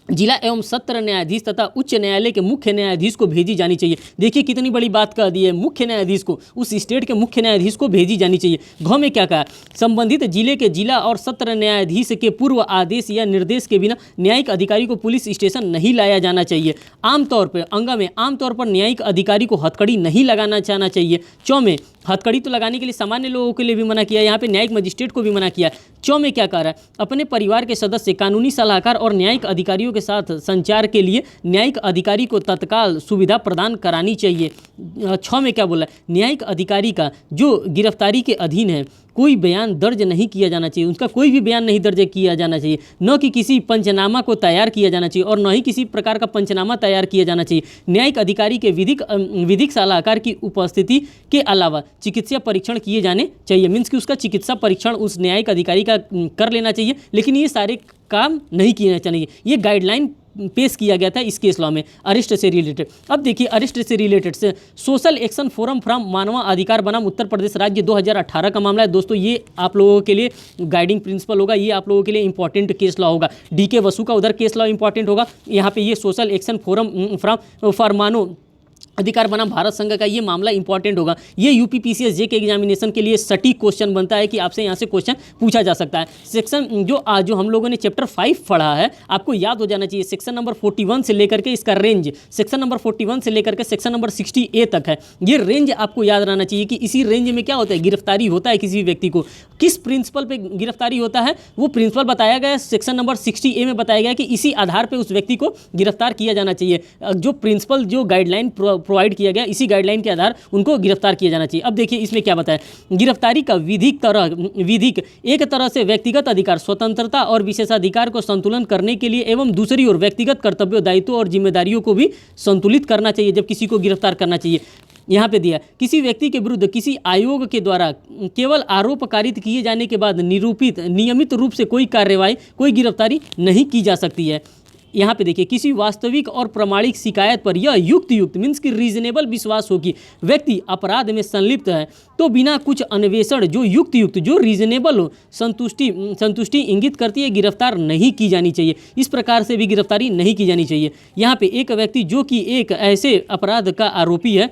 जिला एवं सत्र न्यायाधीश तथा उच्च न्यायालय के मुख्य न्यायाधीश को भेजी जानी चाहिए। देखिए कितनी बड़ी बात कह दी है, मुख्य न्यायाधीश को, उस स्टेट के मुख्य न्यायाधीश को भेजी जानी चाहिए। घ में क्या कहा, संबंधित जिले के जिला और सत्र न्यायाधीश के पूर्व आदेश या निर्देश के बिना न्यायिक अधिकारी को पुलिस स्टेशन नहीं लाया जाना चाहिए। आमतौर पर अंगा में आमतौर पर न्यायिक अधिकारी को हथकड़ी नहीं लगाना चाहना चाहिए। चौ में हथकड़ी तो लगाने के लिए सामान्य लोगों के लिए भी मना किया, यहाँ पे न्यायिक मजिस्ट्रेट को भी मना किया। चौ में क्या कह रहा है, अपने परिवार के सदस्य, कानूनी सलाहकार और न्यायिक अधिकारियों के साथ संचार के लिए न्यायिक अधिकारी को तत्काल सुविधा प्रदान करानी चाहिए। 6 में क्या बोला, न्यायिक अधिकारी का जो गिरफ्तारी के अधीन है कोई बयान दर्ज नहीं किया जाना चाहिए, उसका कोई भी बयान नहीं दर्ज किया जाना चाहिए, न कि किसी पंचनामा को तैयार किया जाना चाहिए और न ही किसी प्रकार का पंचनामा तैयार किया जाना चाहिए। न्यायिक अधिकारी के विधिक सलाहकार की उपस्थिति के अलावा चिकित्सा परीक्षण किए जाने चाहिए। मीन्स कि उसका चिकित्सा परीक्षण उस न्यायिक अधिकारी का कर लेना चाहिए, लेकिन ये सारे काम नहीं किए चाहिए। ये गाइडलाइन पेश किया गया था इस केस लॉ में अरेस्ट से रिलेटेड। अब देखिए अरेस्ट से रिलेटेड से सोशल एक्शन फोरम फ्रॉम मानवाधिकार बनाम उत्तर प्रदेश राज्य 2018 का मामला है। दोस्तों ये आप लोगों के लिए गाइडिंग प्रिंसिपल होगा, ये आप लोगों के लिए इंपॉर्टेंट केस लॉ होगा। DK बसु का उधर केस लॉ इंपॉर्टेंट होगा, यहाँ पे ये social action forum from for मानव अधिकार बनाम भारत संघ का ये मामला इंपॉर्टेंट होगा। ये यूपीपीसीएस जे के एग्जामिनेशन के लिए सटीक क्वेश्चन बनता है कि आपसे यहाँ से क्वेश्चन पूछा जा सकता है। सेक्शन जो हम लोगों ने चैप्टर 5 पढ़ा है आपको याद हो जाना चाहिए। सेक्शन नंबर 41 से लेकर के इसका रेंज, सेक्शन नंबर 41 से लेकर के सेक्शन नंबर 60A तक है। ये रेंज आपको याद रहना चाहिए कि इसी रेंज में क्या होता है, गिरफ्तारी होता है किसी व्यक्ति को, किस प्रिंसिपल पे गिरफ्तारी होता है वो प्रिंसिपल बताया गया है। सेक्शन नंबर 60A में बताया गया कि इसी आधार पर उस व्यक्ति को गिरफ्तार किया जाना चाहिए। जो प्रिंसिपल जो गाइडलाइन प्रोवाइड किया गया इसी गाइडलाइन के आधार उनको गिरफ्तार किया जाना चाहिए। अब देखिए इसमें क्या बताया, गिरफ्तारी का विधिक एक तरह से व्यक्तिगत अधिकार, स्वतंत्रता और विशेषाधिकार को संतुलन करने के लिए एवं दूसरी ओर व्यक्तिगत कर्तव्यों, दायित्वों और जिम्मेदारियों को भी संतुलित करना चाहिए जब किसी को गिरफ्तार करना चाहिए। यहाँ पे दिया किसी व्यक्ति के विरुद्ध किसी आयोग के द्वारा केवल आरोप कारित किए जाने के बाद नियमित रूप से कोई कार्रवाई, कोई गिरफ्तारी नहीं की जा सकती है। यहाँ पे देखिए किसी वास्तविक और प्रमाणिक शिकायत पर यह युक्त मीन्स कि रीजनेबल विश्वास हो कि व्यक्ति अपराध में संलिप्त है तो बिना कुछ अन्वेषण जो युक्त जो रीजनेबल हो, संतुष्टि इंगित करती है, गिरफ्तार नहीं की जानी चाहिए। इस प्रकार से भी गिरफ्तारी नहीं की जानी चाहिए। यहाँ पे एक व्यक्ति जो कि एक ऐसे अपराध का आरोपी है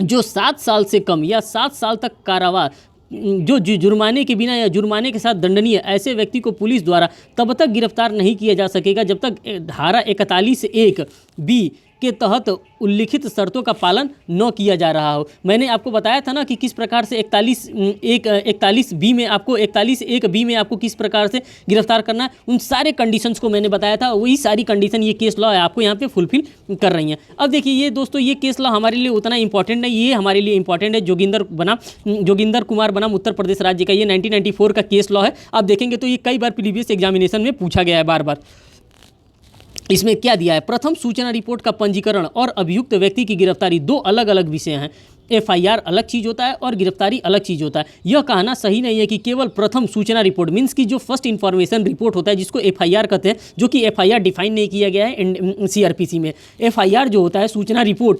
जो 7 साल से कम या 7 साल तक कारावास, जो जुर्माने के बिना या जुर्माने के साथ दंडनीय, ऐसे व्यक्ति को पुलिस द्वारा तब तक गिरफ्तार नहीं किया जा सकेगा जब तक धारा 41(1)(b) के तहत उल्लिखित शर्तों का पालन न किया जा रहा हो। मैंने आपको बताया था ना कि किस प्रकार से 41(1)(b) में आपको 41(1)(b) में आपको किस प्रकार से गिरफ्तार करना है। उन सारे कंडीशंस को मैंने बताया था, वही सारी कंडीशन ये केस लॉ है आपको यहाँ पे फुलफिल कर रही हैं। अब देखिए ये दोस्तों ये केस लॉ हमारे लिए उतना इंपॉर्टेंट नहीं, ये हमारे लिए इंपॉर्टेंट है जोगिंदर कुमार बनाम उत्तर प्रदेश राज्य का, ये 1994 का केस लॉ है। आप देखेंगे तो ये कई बार प्रीवियस एग्जामिनेशन में पूछा गया है बार बार। इसमें क्या दिया है, प्रथम सूचना रिपोर्ट का पंजीकरण और अभियुक्त व्यक्ति की गिरफ्तारी दो अलग अलग विषय हैं। FIR अलग चीज़ होता है और गिरफ्तारी अलग चीज़ होता है। यह कहना सही नहीं है कि केवल प्रथम सूचना रिपोर्ट मीन्स की जो फर्स्ट इन्फॉर्मेशन रिपोर्ट होता है जिसको FIR कहते हैं, जो कि FIR डिफाइन नहीं किया गया है CRPC में। FIR जो होता है सूचना रिपोर्ट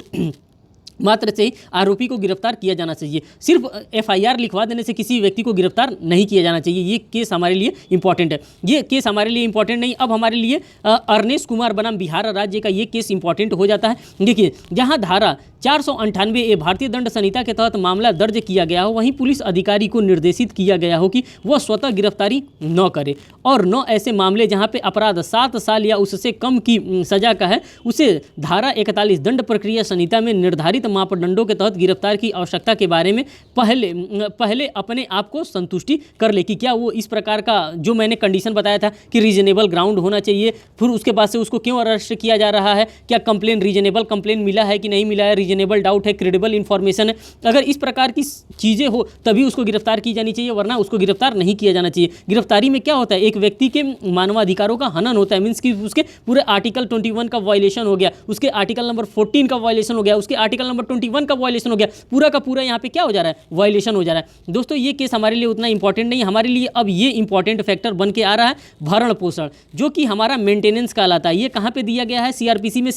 मात्र से ही आरोपी को गिरफ्तार किया जाना चाहिए। सिर्फ FIR लिखवा देने से किसी व्यक्ति को गिरफ्तार नहीं किया जाना चाहिए। ये केस हमारे लिए इंपॉर्टेंट है। ये केस हमारे लिए इंपॉर्टेंट नहीं, अब हमारे लिए अर्नेश कुमार बनाम बिहार राज्य का ये केस इंपॉर्टेंट हो जाता है। देखिए जहां धारा 498A भारतीय दंड संहिता के तहत मामला दर्ज किया गया हो, वहीं पुलिस अधिकारी को निर्देशित किया गया हो कि वह स्वतः गिरफ्तारी न करे और न ऐसे मामले जहां पे अपराध 7 साल या उससे कम की सजा का है उसे धारा 41 दंड प्रक्रिया संहिता में निर्धारित मापदंडों के तहत गिरफ्तार की आवश्यकता के बारे में पहले अपने आप को संतुष्टि कर ले कि क्या वो इस प्रकार का जो मैंने कंडीशन बताया था कि रीजनेबल ग्राउंड होना चाहिए, फिर उसके बाद से उसको क्यों अरेस्ट किया जा रहा है, क्या कंप्लेन रीजनेबल कंप्लेन मिला है कि नहीं मिला है, रीजनेबल डाउट है, क्रेडिबल इन्फॉर्मेशन है। अगर इस प्रकार की चीज़ें हो तभी उसको गिरफ्तार की जानी चाहिए, वरना उसको गिरफ्तार नहीं किया जाना चाहिए। गिरफ्तारी में क्या होता है, एक व्यक्ति के मानवाधिकारों का हनन होता है, मीन्स कि उसके पूरे आर्टिकल 21 का वायलेशन हो गया, उसके आर्टिकल नंबर 14 का वायलेशन हो गया, उसके आर्टिकल नंबर 21 का वायलेशन हो गया, पूरा का पूरा यहाँ पे क्या हो जा रहा है, वायलेशन हो जा रहा है। दोस्तों ये केस हमारे लिए उतना इंपॉर्टेंट नहीं, हमारे लिए अब ये इंपॉर्टेंट फैक्टर बन के आ रहा है भरण पोषण, जो कि हमारा मेंटेनेंस कहलाता है। ये कहाँ पे दिया गया है, सीआरपीसी में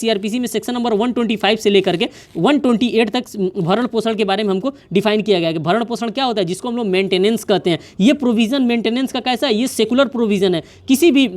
सेक्शन नंबर 125 से लेकर के 128 तक भरण पोषण के बारे में हमको डिफाइन किया गया है कि भरण पोषण क्या होता है, जिसको हम लोग मेंटेनेंस कहते हैं। ये प्रोविजन मेंटेनेंस का कैसा है, ये सेकुलर प्रोविजन है। किसी भी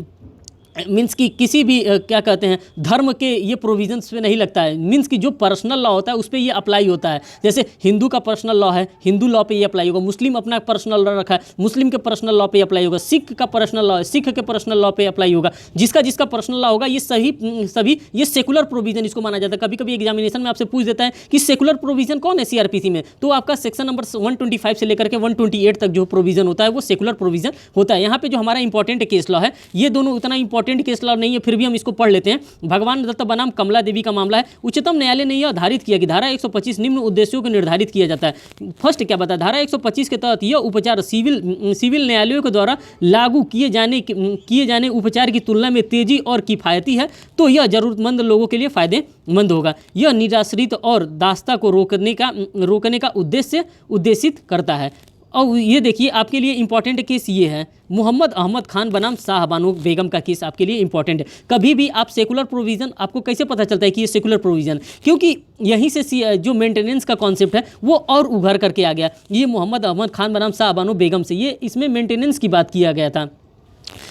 मीन्स कि किसी भी क्या कहते हैं धर्म के ये प्रोविजंस पे नहीं लगता है। मीन्स कि जो पर्सनल लॉ होता है उस पर ये अप्लाई होता है। जैसे हिंदू का पर्सनल लॉ है, हिंदू लॉ पे ये अप्लाई होगा। मुस्लिम अपना पर्सनल लॉ रखा है, मुस्लिम के पर्सनल लॉ पे अप्लाई होगा। सिख का पर्सनल लॉ है, सिख के पर्सनल लॉ पे अप्लाई होगा। जिसका जिसका पर्सनल लॉ होगा, ये सभी ये सेकुलर प्रोविजन इसको माना जाता है। कभी कभी एग्जामिनेशन में आपसे पूछ देता है कि सेकुलर प्रोविजन कौन है सीआरपीसी में, तो आपका सेक्शन नंबर 125 से लेकर के 128 तक जो प्रोविजन होता है वो सेकुलर प्रोविजन होता है। यहाँ पे जो हमारा इंपॉर्टेंट केस लॉ है, ये दोनों उतना इंपॉर्टेंट केस लॉ नहीं है, फिर भी हम इसको पढ़ लेते हैं। भगवान दत्त बनाम कमला देवी का मामला है। उच्चतम न्यायालय ने यह आधारित किया कि धारा 125 निम्न उद्देश्यों को निर्धारित किया जाता है। फर्स्ट क्या बता, धारा 125 के तहत यह उपचार सिविल न्यायालयों के द्वारा लागू किए जाने उपचार की तुलना में तेजी और किफायती है, तो यह जरूरतमंद लोगों के लिए फायदेमंद होगा। यह निराश्रित और दास्ता को रोकने का उद्देशित करता है। और ये देखिए आपके लिए इंपॉर्टेंट केस ये है, मोहम्मद अहमद खान बनाम शाहबानो बेगम का केस आपके लिए इंपॉर्टेंट है। कभी भी आप सेकुलर प्रोविज़न, आपको कैसे पता चलता है कि ये सेकुलर प्रोविज़न, क्योंकि यहीं से जो मेंटेनेंस का कॉन्सेप्ट है वो और उभर करके आ गया। ये मोहम्मद अहमद खान बनाम शाहबानो बेगम से ये इसमें मेंटेनेंस की बात किया गया था।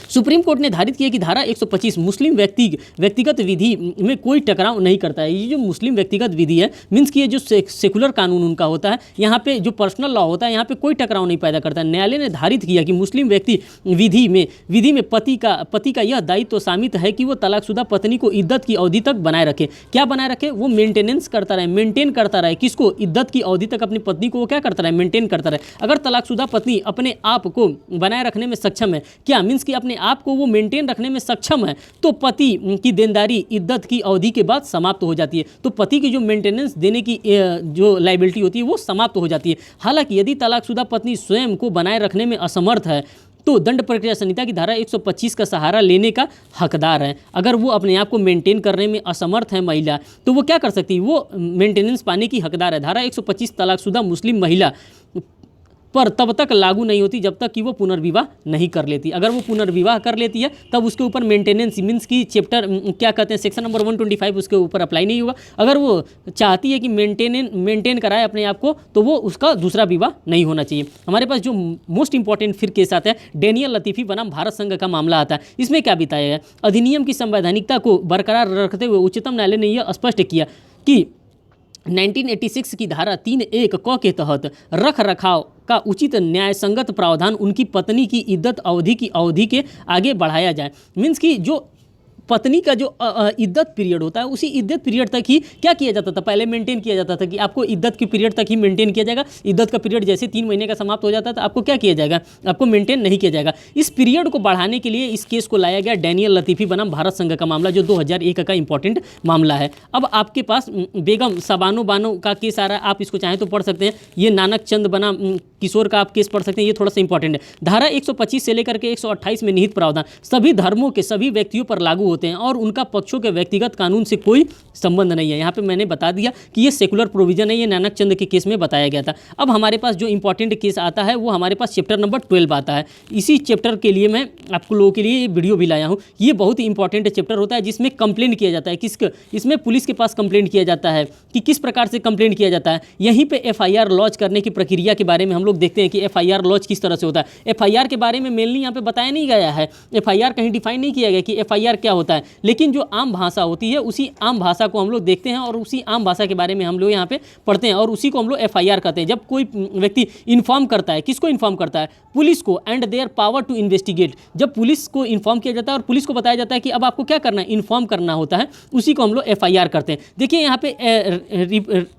सुप्रीम कोर्ट ने धारित किया कि धारा 125 मुस्लिम व्यक्तिगत विधि में कोई टकराव नहीं करता है। ये जो मुस्लिम व्यक्तिगत विधि है, मीन्स कि ये जो सेकुलर कानून उनका होता है, यहाँ पे जो पर्सनल लॉ होता है, यहाँ पे कोई टकराव नहीं पैदा करता है। न्यायालय ने धारित किया कि मुस्लिम विधि में पति का यह दायित्व तो शामिल है कि वो तलाकशुदा पत्नी को इद्दत की अवधि तक बनाए रखे। क्या बनाए रखे? वो मेंटेनेंस करता रहे, मेंटेन करता रहे। किसको? इद्दत की अवधि तक अपनी पत्नी को वो क्या करता रहे? मेंटेन करता रहे। अगर तलाकशुदा पत्नी अपने आप को बनाए रखने में सक्षम है, क्या मीन्स कि अपने आप को वो मेंटेन रखने में सक्षम है, तो पति की देनदारी इद्दत की अवधि के बाद समाप्त हो जाती है। तो पति की जो मेंटेनेंस देने की जो लायबिलिटी होती है वो समाप्त हो जाती है। हालांकि यदि तलाकशुदा पत्नी स्वयं को बनाए रखने में असमर्थ है तो दंड प्रक्रिया संहिता की धारा 125 का सहारा लेने का हकदार है। अगर वो अपने आप को मेंटेन करने में असमर्थ है महिला, तो वो क्या कर सकती है? वो मेंटेनेंस पाने की हकदार है। धारा 125 तलाकशुदा मुस्लिम महिला पर तब तक लागू नहीं होती जब तक कि वो पुनर्विवाह नहीं कर लेती। अगर वो पुनर्विवाह कर लेती है तब उसके ऊपर मेंटेनेंस मीन्स की चैप्टर क्या कहते हैं, सेक्शन नंबर 125 उसके ऊपर अप्लाई नहीं होगा। अगर वो चाहती है कि मेंटेन कराए अपने आप को, तो वो उसका दूसरा विवाह नहीं होना चाहिए। हमारे पास जो मोस्ट इंपॉर्टेंट फिर केस आता है, डेनियल लतीफ़ी बनाम भारत संघ का मामला आता है। इसमें क्या बताया है? अधिनियम की संवैधानिकता को बरकरार रखते हुए उच्चतम न्यायालय ने यह स्पष्ट किया कि 1986 की धारा 3(1) क के तहत रख रखाव का उचित न्यायसंगत प्रावधान उनकी पत्नी की इद्दत अवधि के आगे बढ़ाया जाए। मीन्स कि जो पत्नी का जो इद्दत पीरियड होता है, उसी इद्दत पीरियड तक ही क्या किया जाता था? पहले मेंटेन किया जाता था कि आपको इद्दत के पीरियड तक ही मेंटेन किया जाएगा। इद्दत का पीरियड जैसे 3 महीने का समाप्त हो जाता था, आपको क्या किया जाएगा? आपको मेंटेन नहीं किया जाएगा। इस पीरियड को बढ़ाने के लिए इस केस को लाया गया, डेनियल लतीफ़ी बनाम भारत संघ का मामला, जो 2001 का इंपॉर्टेंट मामला है। अब आपके पास बेगम शाहबानो बानो का केस आ रहा है, आप इसको चाहें तो पढ़ सकते हैं। ये नानक चंद बनाम किशोर का आप केस पढ़ सकते हैं, ये थोड़ा सा इंपॉर्टेंट है। धारा 125 से लेकर के 128 में निहित प्रावधान सभी धर्मों के सभी व्यक्तियों पर लागू होते हैं और उनका पक्षों के व्यक्तिगत कानून से कोई संबंध नहीं है। यहाँ पे मैंने बता दिया कि ये सेकुलर प्रोविजन है, ये नानक चंद के केस में बताया गया था। अब हमारे पास जो इंपॉर्टेंट केस आता है वो हमारे पास चैप्टर नंबर 12 आता है। इसी चैप्टर के लिए मैं आप लोगों के लिए ये वीडियो भी लाया हूँ। ये बहुत ही इंपॉर्टेंट चैप्टर होता है जिसमें कंप्लेंट किया जाता है। इसमें पुलिस के पास कंप्लेंट किया जाता है कि किस प्रकार से कंप्लेंट किया जाता है। यहीं पे FIR लॉन्च करने की प्रक्रिया के बारे में हम लोग देखते हैं कि FIR लॉन्च किस तरह से होता है। FIR के बारे में मेनली यहाँ पे बताया नहीं गया है, FIR कहीं डिफाइन नहीं किया गया कि FIR क्या होता है, लेकिन जो आम भाषा होती है उसी आम भाषा को हम लोग देखते हैं और उसी आम भाषा के बारे में हम लोग यहाँ पे पढ़ते हैं और उसी को हम लोग FIR कहते हैं। जब कोई व्यक्ति इन्फॉर्म करता है, किसको इन्फॉर्म करता है? पुलिस को, and their power to investigate. जब पुलिस को इन्फॉर्म किया जाता है और पुलिस को बताया जाता है कि अब आपको क्या करना है, इन्फॉर्म करना होता है, उसी को हम लोग FIR करते हैं। देखिए यहाँ पे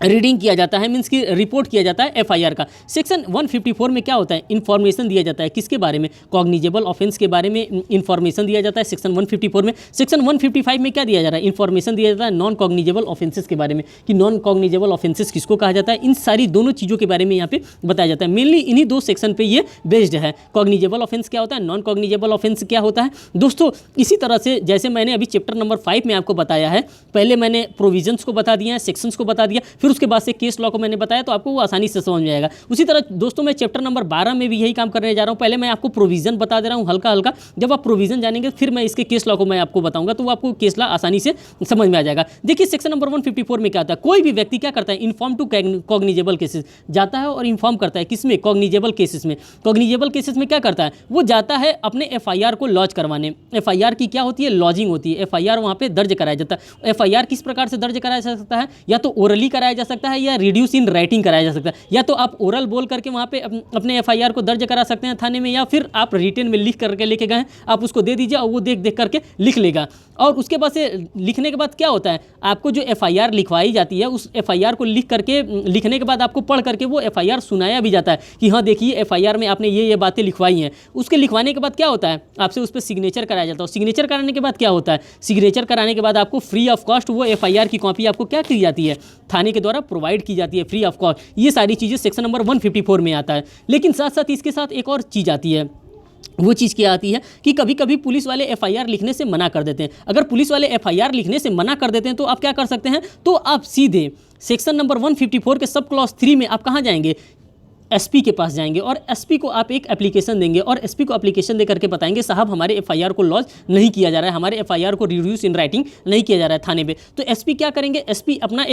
रीडिंग किया जाता है, मीन्स की रिपोर्ट किया जाता है FIR का। सेक्शन 154 में क्या होता है? इन्फॉर्मेशन दिया जाता है। किसके बारे में? कॉग्निजेबल ऑफेंस के बारे में इन्फॉर्मेशन दिया जाता है सेक्शन 154 में। सेक्शन 155 में क्या दिया जा रहा है? इन्फॉर्मेशन दिया जाता है नॉन कॉग्निजेबल ऑफेंसेस के बारे में, कि नॉन कॉग्निजेबल ऑफेंसेस किसको कहा जाता है। इन सारी दोनों चीज़ों के बारे में यहाँ पे बताया जाता है। मेनली इन्हीं 2 सेक्शन पे ये बेस्ड है। कॉग्निजेबल ऑफेंस क्या होता है, नॉन कॉग्निजेबल ऑफेंस क्या होता है। दोस्तों इसी तरह से जैसे मैंने अभी चैप्टर नंबर 5 में आपको बताया है, पहले मैंने प्रोविजंस को बता दिया है, सेक्शंस को बता दिया, फिर फिर उसके बाद से केस लॉ को मैंने बताया तो आपको वो आसानी से समझ में आएगा। उसी तरह दोस्तों मैं चैप्टर नंबर 12 में भी यही काम करने जा रहा हूँ। पहले मैं आपको प्रोविजन बता दे रहा हूँ हल्का हल्का, जब आप प्रोविजन जानेंगे फिर मैं इसके केस लॉ को मैं आपको बताऊंगा, तो वो आपको केस लॉ आसानी से समझ में आ जाएगा। देखिए सेक्शन नंबर 154 में क्या होता है, कोई भी व्यक्ति क्या करता है, इन्फॉर्म टू कॉग्निजेबल केसेस जाता है और इन्फॉर्म करता है, किसमें, कॉग्निजेबल केसेस में। कॉग्निजेबल केसेस में क्या करता है, वो जाता है अपने एफआईआर को लॉन्च करवाने। एफआईआर की क्या होती है, लॉजिंग होती है। एफआईआर वहाँ पे दर्ज कराया जाता है। एफआईआर किस प्रकार से दर्ज कराया जा सकता है, या तो ओरली कराया जा सकता है या रिड्यूस इन राइटिंग कराया जा सकता है। या तो आप ओरल बोल करके वहाँ पे अपने एफआईआर को दर्ज करा सकते हैं थाने में, या फिर आप रिटन में लिख करके लेके गए, आप उसको दे दीजिए और वो देख देख करके लिख लेगा। और उसके बाद से लिखने के बाद क्या होता है, आपको जो एफआईआर लिखवाई जाती है उस एफआईआर को लिखने के बाद आपको पढ़ करके वो एफआईआर सुनाया भी जाता है कि हाँ देखिए एफआईआर में आपने ये बातें लिखवाई हैं। उसके लिखवाने के बाद क्या होता है, आपसे उस पर सिग्नेचर कराया जाता है। सिग्नेचर कराने के बाद क्या होता है, सिग्नेचर कराने के बाद आपको फ्री ऑफ कॉस्ट वो एफआईआर की कॉपी आपको क्या की जाती है, थाने के द्वारा प्रोवाइड की जाती है फ्री ऑफ कॉस्ट। ये सारी चीज़ें सेक्शन नंबर 154 में आता है। लेकिन साथ साथ इसके साथ एक और चीज़ आती है। वो चीज़ क्या आती है कि कभी कभी पुलिस वाले एफआईआर लिखने से मना कर देते हैं। अगर पुलिस वाले एफआईआर लिखने से मना कर देते हैं तो आप क्या कर सकते हैं, तो आप सीधे सेक्शन नंबर 154 के सब क्लॉज 3 में आप कहाँ जाएंगे, एसपी के पास जाएंगे और एसपी को आप एक एप्लीकेशन देंगे और एसपी को एप्लीकेशन दे करके बताएंगे साहब हमारे एफआईआर को लॉन्च नहीं किया जा रहा है, हमारे एफआईआर को रिड्यूस इन राइटिंग नहीं किया जा रहा है थाने पे। तो एसपी क्या करेंगे, एसपी अपना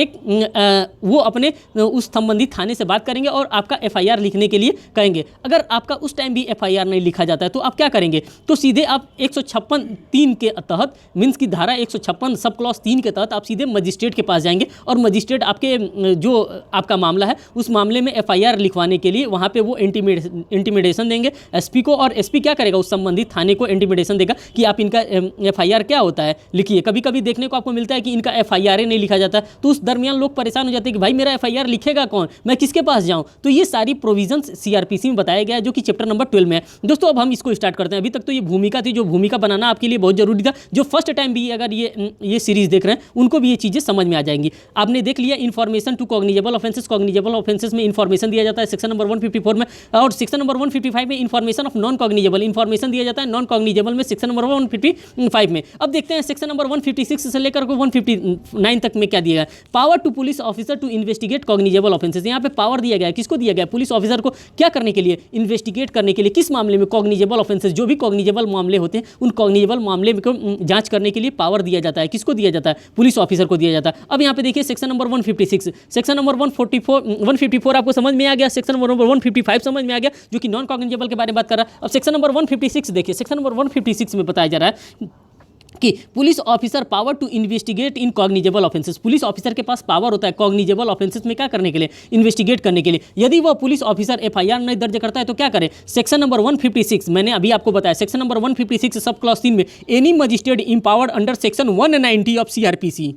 वो अपने उस संबंधित थाने से बात करेंगे और आपका एफआईआर लिखने के लिए कहेंगे। अगर आपका उस टाइम भी एफआईआर नहीं लिखा जाता है तो आप क्या करेंगे, तो सीधे आप 156(3) के तहत, मीन्स की धारा 156 सब क्लॉज 3 के तहत आप सीधे मजिस्ट्रेट के पास जाएंगे और मजिस्ट्रेट आपके जो आपका मामला है उस मामले में एफआईआर लिखवाने के लिए वहाँ पे वो इंटीमिडेशन देंगे एसपी को, और एसपी क्या करेगा, उस संबंधित थाने को इंटीमिडेशन देगा कि आप इनका एफआईआर क्या होता है लिखिए। कभी कभी देखने को आपको मिलता है कि इनका एफआईआर नहीं लिखा जाता, तो उस दरमियान लोग परेशान हो जाते हैं कि भाई मेरा एफआईआर लिखेगा कौन, मैं किसके पास जाऊँ। तो ये सारी प्रोविजन सीआरपीसी में बताया गया है जो कि चैप्टर नंबर 12 में है। दोस्तों अब हम इसको स्टार्ट करते हैं। अभी तक तो ये भूमिका थी, जो भूमिका बनाना आपके लिए बहुत जरूरी था। जो फर्स्ट टाइम भी अगर ये सीरीज देख रहे हैं उनको भी ये चीज़ें समझ में आ जाएंगी। आपने देख लिया information to cognizable offences. Cognizable offences में इन्फॉर्मेशन दिया जाता है सेक्शन नंबर 154 में, और सेक्शन नंबर 155 में information of non cognizable information दिया जाता है नॉन कॉग्निजेबल में सेक्शन नंबर 155 में। अब देखते हैं सेक्शन नंबर 156 से लेकर 159 तक में क्या दिया गया, power to police officer to investigate cognizable offences. यहाँ पे पावर दिया गया है, किसको दिया गया, पुलिस ऑफिसर को क्या करने के लिए, इन्वेस्टिगेट करने के लिए। किस मामले में, कॉग्निजेबल ऑफेंसेस, जो भी कॉग्निजेबल मामले होते हैं उन कॉग्निजेबल मामले को जांच करने के लिए पावर दिया जाता है। किसको दिया जाता है, पुलिस ऑफिसर को दिया जाता है। अब यहाँ पे देखिए सेक्शन नंबर 156, सेक्शन नंबर 154 आपको समझ में आ गया, सेक्शन नंबर 155 समझ में आ गया जो कि नॉन कॉग्निजेबल के बारे में बात कर रहा है। अब सेक्शन नंबर 156 देखिए, सेक्शन नंबर 156 में बताया जा रहा है कि police officer power to investigate in cognizable offences. Police officer के पास पावर होता है कॉग्निजेबल ऑफेंसेस में क्या करने के लिए, इन्वेस्टिगेट करने के लिए। यदि वह पुलिस ऑफिसर एफआईआर नहीं दर्ज करता है तो क्या करे, सेक्शन नंबर 156 मैंने अभी आपको बताया, सेक्शन नंबर 156 सब क्लॉज 3 में any magistrate empowered under section 190 of CrPC,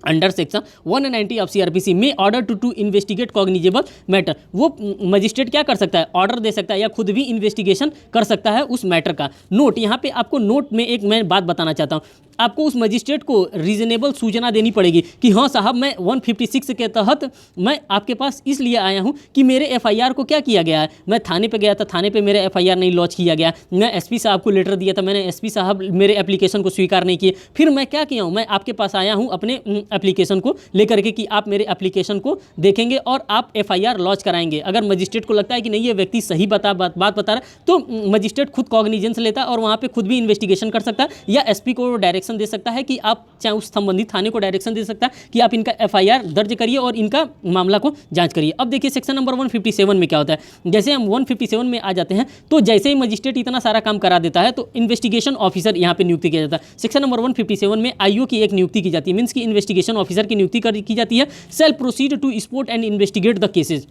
under section 190 of CrPC में order to investigate cognizable matter. वो मजिस्ट्रेट क्या कर सकता है, ऑर्डर दे सकता है या खुद भी इन्वेस्टिगेशन कर सकता है उस मैटर का। नोट, यहाँ पे आपको नोट में एक मैं बात बताना चाहता हूँ, आपको उस मजिस्ट्रेट को रीजनेबल सूचना देनी पड़ेगी कि हाँ साहब मैं 156 के तहत मैं आपके पास इसलिए आया हूँ कि मेरे एफआईआर को क्या किया गया है, मैं थाने पे गया था, थाने पे मेरे एफआईआर नहीं लॉन्च किया गया, मैं एसपी साहब को लेटर दिया था, मैंने एसपी साहब मेरे एप्लीकेशन को स्वीकार नहीं किए, फिर मैं क्या किया हूँ, मैं आपके पास आया हूँ अपने एप्लीकेशन को लेकर के कि आप मेरे एप्लीकेशन को देखेंगे और आप एफआईआर लॉन्च कराएंगे। अगर मजिस्ट्रेट को लगता है कि नहीं ये व्यक्ति सही बात बता रहा है तो मजिस्ट्रेट खुद कॉग्निजेंस लेता है और वहाँ पे खुद भी इन्वेस्टिगेशन कर सकता है या एसपी को डायरेक्शन दे सकता है कि आप चाहे उस संबंधित थाने को डायरेक्शन दे सकता है कि आप इनका एफआईआर दर्ज करिए और इनका मामला को जांच करिए। अब देखिए सेक्शन नंबर 157 में क्या होता है, जैसे हम 157 में आ जाते हैं तो जैसे ही मजिस्ट्रेट इतना सारा काम करा देता है तो इन्वेस्टिगेशन ऑफिसर यहाँ पे नियुक्ति किया जाता है। सेक्शन नंबर 157 में आईओ की एक नियुक्ति की जाती है, मीन्स की इन्वेस्टिगेशन ऑफिसर की नियुक्ति की जाती है। Shall proceed to spot and investigate the cases.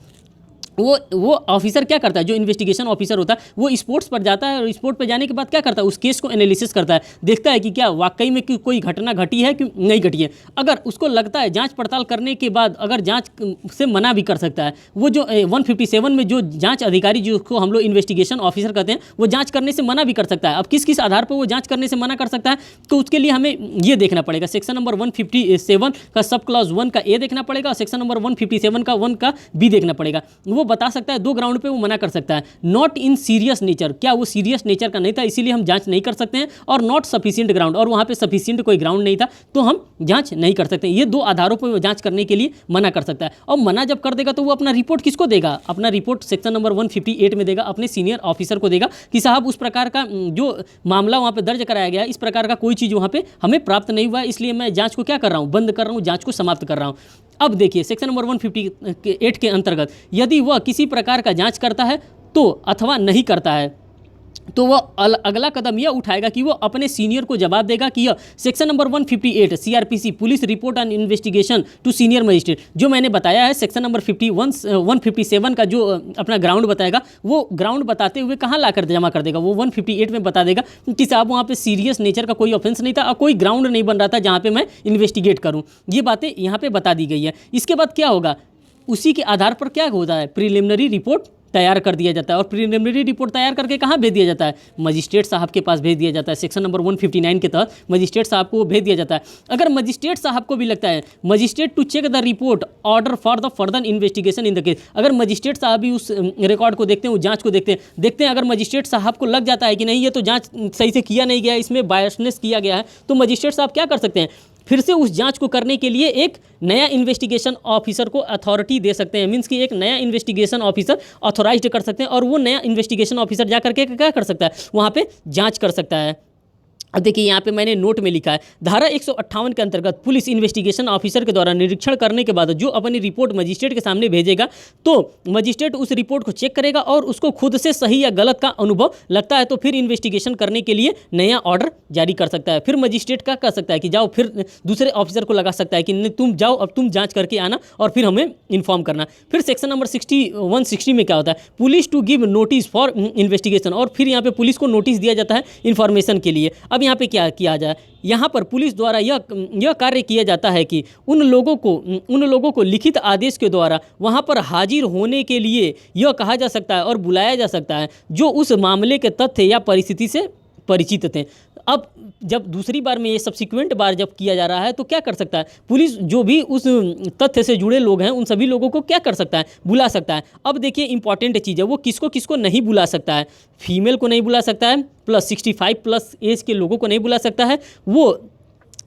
वो ऑफिसर क्या करता है, जो इन्वेस्टिगेशन ऑफिसर होता है वो स्पोर्ट्स पर जाता है और स्पोर्ट पर जाने के बाद क्या करता है, उस केस को एनालिसिस करता है, देखता है कि क्या वाकई में कोई घटना घटी है कि नहीं घटी है। अगर उसको लगता है जांच पड़ताल करने के बाद अगर जांच से मना भी कर सकता है, वो जो 157 में जो जांच अधिकारी जिसको हम लोग इन्वेस्टिगेशन ऑफिसर कहते हैं वो जाँच करने से मना भी कर सकता है। अब किस किस आधार पर वो जाँच करने से मना कर सकता है, तो उसके लिए हमें ये देखना पड़ेगा, सेक्शन नंबर 157 का सब क्लॉज 1 का ए देखना पड़ेगा और सेक्शन नंबर 157 का 1 का बी देखना पड़ेगा। वो बता सकता है, 2 ग्राउंड पे वो मना कर सकता है। नॉट इन सीरियस नेचर, क्या वो सीरियस नेचर का नहीं था इसीलिए हम जांच नहीं कर सकते हैं, और नॉट सफिशिएंट ग्राउंड, और वहाँ पे सफिशिएंट कोई ग्राउंड नहीं था तो हम जांच नहीं कर सकते। ये 2 आधारों पर वो जांच करने के लिए मना कर सकता है। और मना जब कर देगा तो वो अपना रिपोर्ट किसको देगा? अपना रिपोर्ट सेक्शन नंबर 158 में देगा, अपने सीनियर ऑफिसर को देगा कि साहब उस प्रकार का जो मामला वहाँ पे दर्ज कराया गया, इस प्रकार का कोई चीज़ वहाँ पे हमें प्राप्त नहीं हुआ, इसलिए मैं जांच को क्या कर रहा हूँ, बंद कर रहा हूँ, जांच को समाप्त कर रहा हूँ। अब देखिए सेक्शन नंबर 158 के अंतर्गत यदि वह किसी प्रकार का जांच करता है तो अथवा नहीं करता है तो वह अगला कदम यह उठाएगा कि वह अपने सीनियर को जवाब देगा कि यह section number 158 CrPC police report on investigation to senior magistrate, जो मैंने बताया है सेक्शन नंबर 157 का जो अपना ग्राउंड बताएगा, वो ग्राउंड बताते हुए कहाँ लाकर जमा कर देगा, वो 158 में बता देगा कि साहब वहाँ पे सीरियस नेचर का कोई ऑफेंस नहीं था और कोई ग्राउंड नहीं बन रहा था जहाँ पर मैं इन्वेस्टिगेट करूँ। ये बातें यहाँ पर बता दी गई है। इसके बाद क्या होगा, उसी के आधार पर क्या होता है, प्रिलिमिनरी रिपोर्ट तैयार कर दिया जाता है, और प्रिलिमिनरी रिपोर्ट तैयार करके कहाँ भेज दिया जाता है, मजिस्ट्रेट साहब के पास भेज दिया जाता है। सेक्शन नंबर 159 के तहत मजिस्ट्रेट साहब को भेज दिया जाता है। अगर मजिस्ट्रेट साहब को भी लगता है, magistrate to check the report order for the further investigation in the case, अगर मजिस्ट्रेट साहब भी उस रिकॉर्ड को देखते हैं, उस जाँच को देखते हैं, अगर मजिस्ट्रेट साहब को लग जाता है कि नहीं ये तो जाँच सही से किया नहीं गया, इसमें बायसनेस किया गया है, तो मजिस्ट्रेट साहब क्या कर सकते हैं, फिर से उस जांच को करने के लिए एक नया इन्वेस्टिगेशन ऑफिसर को अथॉरिटी दे सकते हैं। मींस कि एक नया इन्वेस्टिगेशन ऑफिसर ऑथोराइज्ड कर सकते हैं, और वो नया इन्वेस्टिगेशन ऑफिसर जा करके क्या कर सकता है, वहाँ पे जांच कर सकता है। अब देखिए यहाँ पे मैंने नोट में लिखा है, धारा 158 के अंतर्गत पुलिस इन्वेस्टिगेशन ऑफिसर के द्वारा निरीक्षण करने के बाद जो अपनी रिपोर्ट मजिस्ट्रेट के सामने भेजेगा, तो मजिस्ट्रेट उस रिपोर्ट को चेक करेगा और उसको खुद से सही या गलत का अनुभव लगता है तो फिर इन्वेस्टिगेशन करने के लिए नया ऑर्डर जारी कर सकता है। फिर मजिस्ट्रेट क्या कर सकता है कि जाओ, फिर दूसरे ऑफिसर को लगा सकता है कि तुम जाओ, अब तुम जाँच करके आना और फिर हमें इन्फॉर्म करना। फिर सेक्शन नंबर 160 में क्या होता है, police to give notice for investigation, और फिर यहाँ पे पुलिस को नोटिस दिया जाता है इन्फॉर्मेशन के लिए। अब यहाँ पे क्या किया जाए, यहाँ पर पुलिस द्वारा यह कार्य किया जाता है कि उन लोगों को लिखित आदेश के द्वारा वहाँ पर हाजिर होने के लिए यह कहा जा सकता है और बुलाया जा सकता है जो उस मामले के तथ्य या परिस्थिति से परिचित थे। अब जब दूसरी बार में ये सब्सिक्वेंट बार जब किया जा रहा है तो क्या कर सकता है, पुलिस जो भी उस तथ्य से जुड़े लोग हैं उन सभी लोगों को क्या कर सकता है, बुला सकता है। अब देखिए इंपॉर्टेंट चीज़ है, वो किसको किसको नहीं बुला सकता है, फीमेल को नहीं बुला सकता है, प्लस 65 प्लस एज के लोगों को नहीं बुला सकता है, वो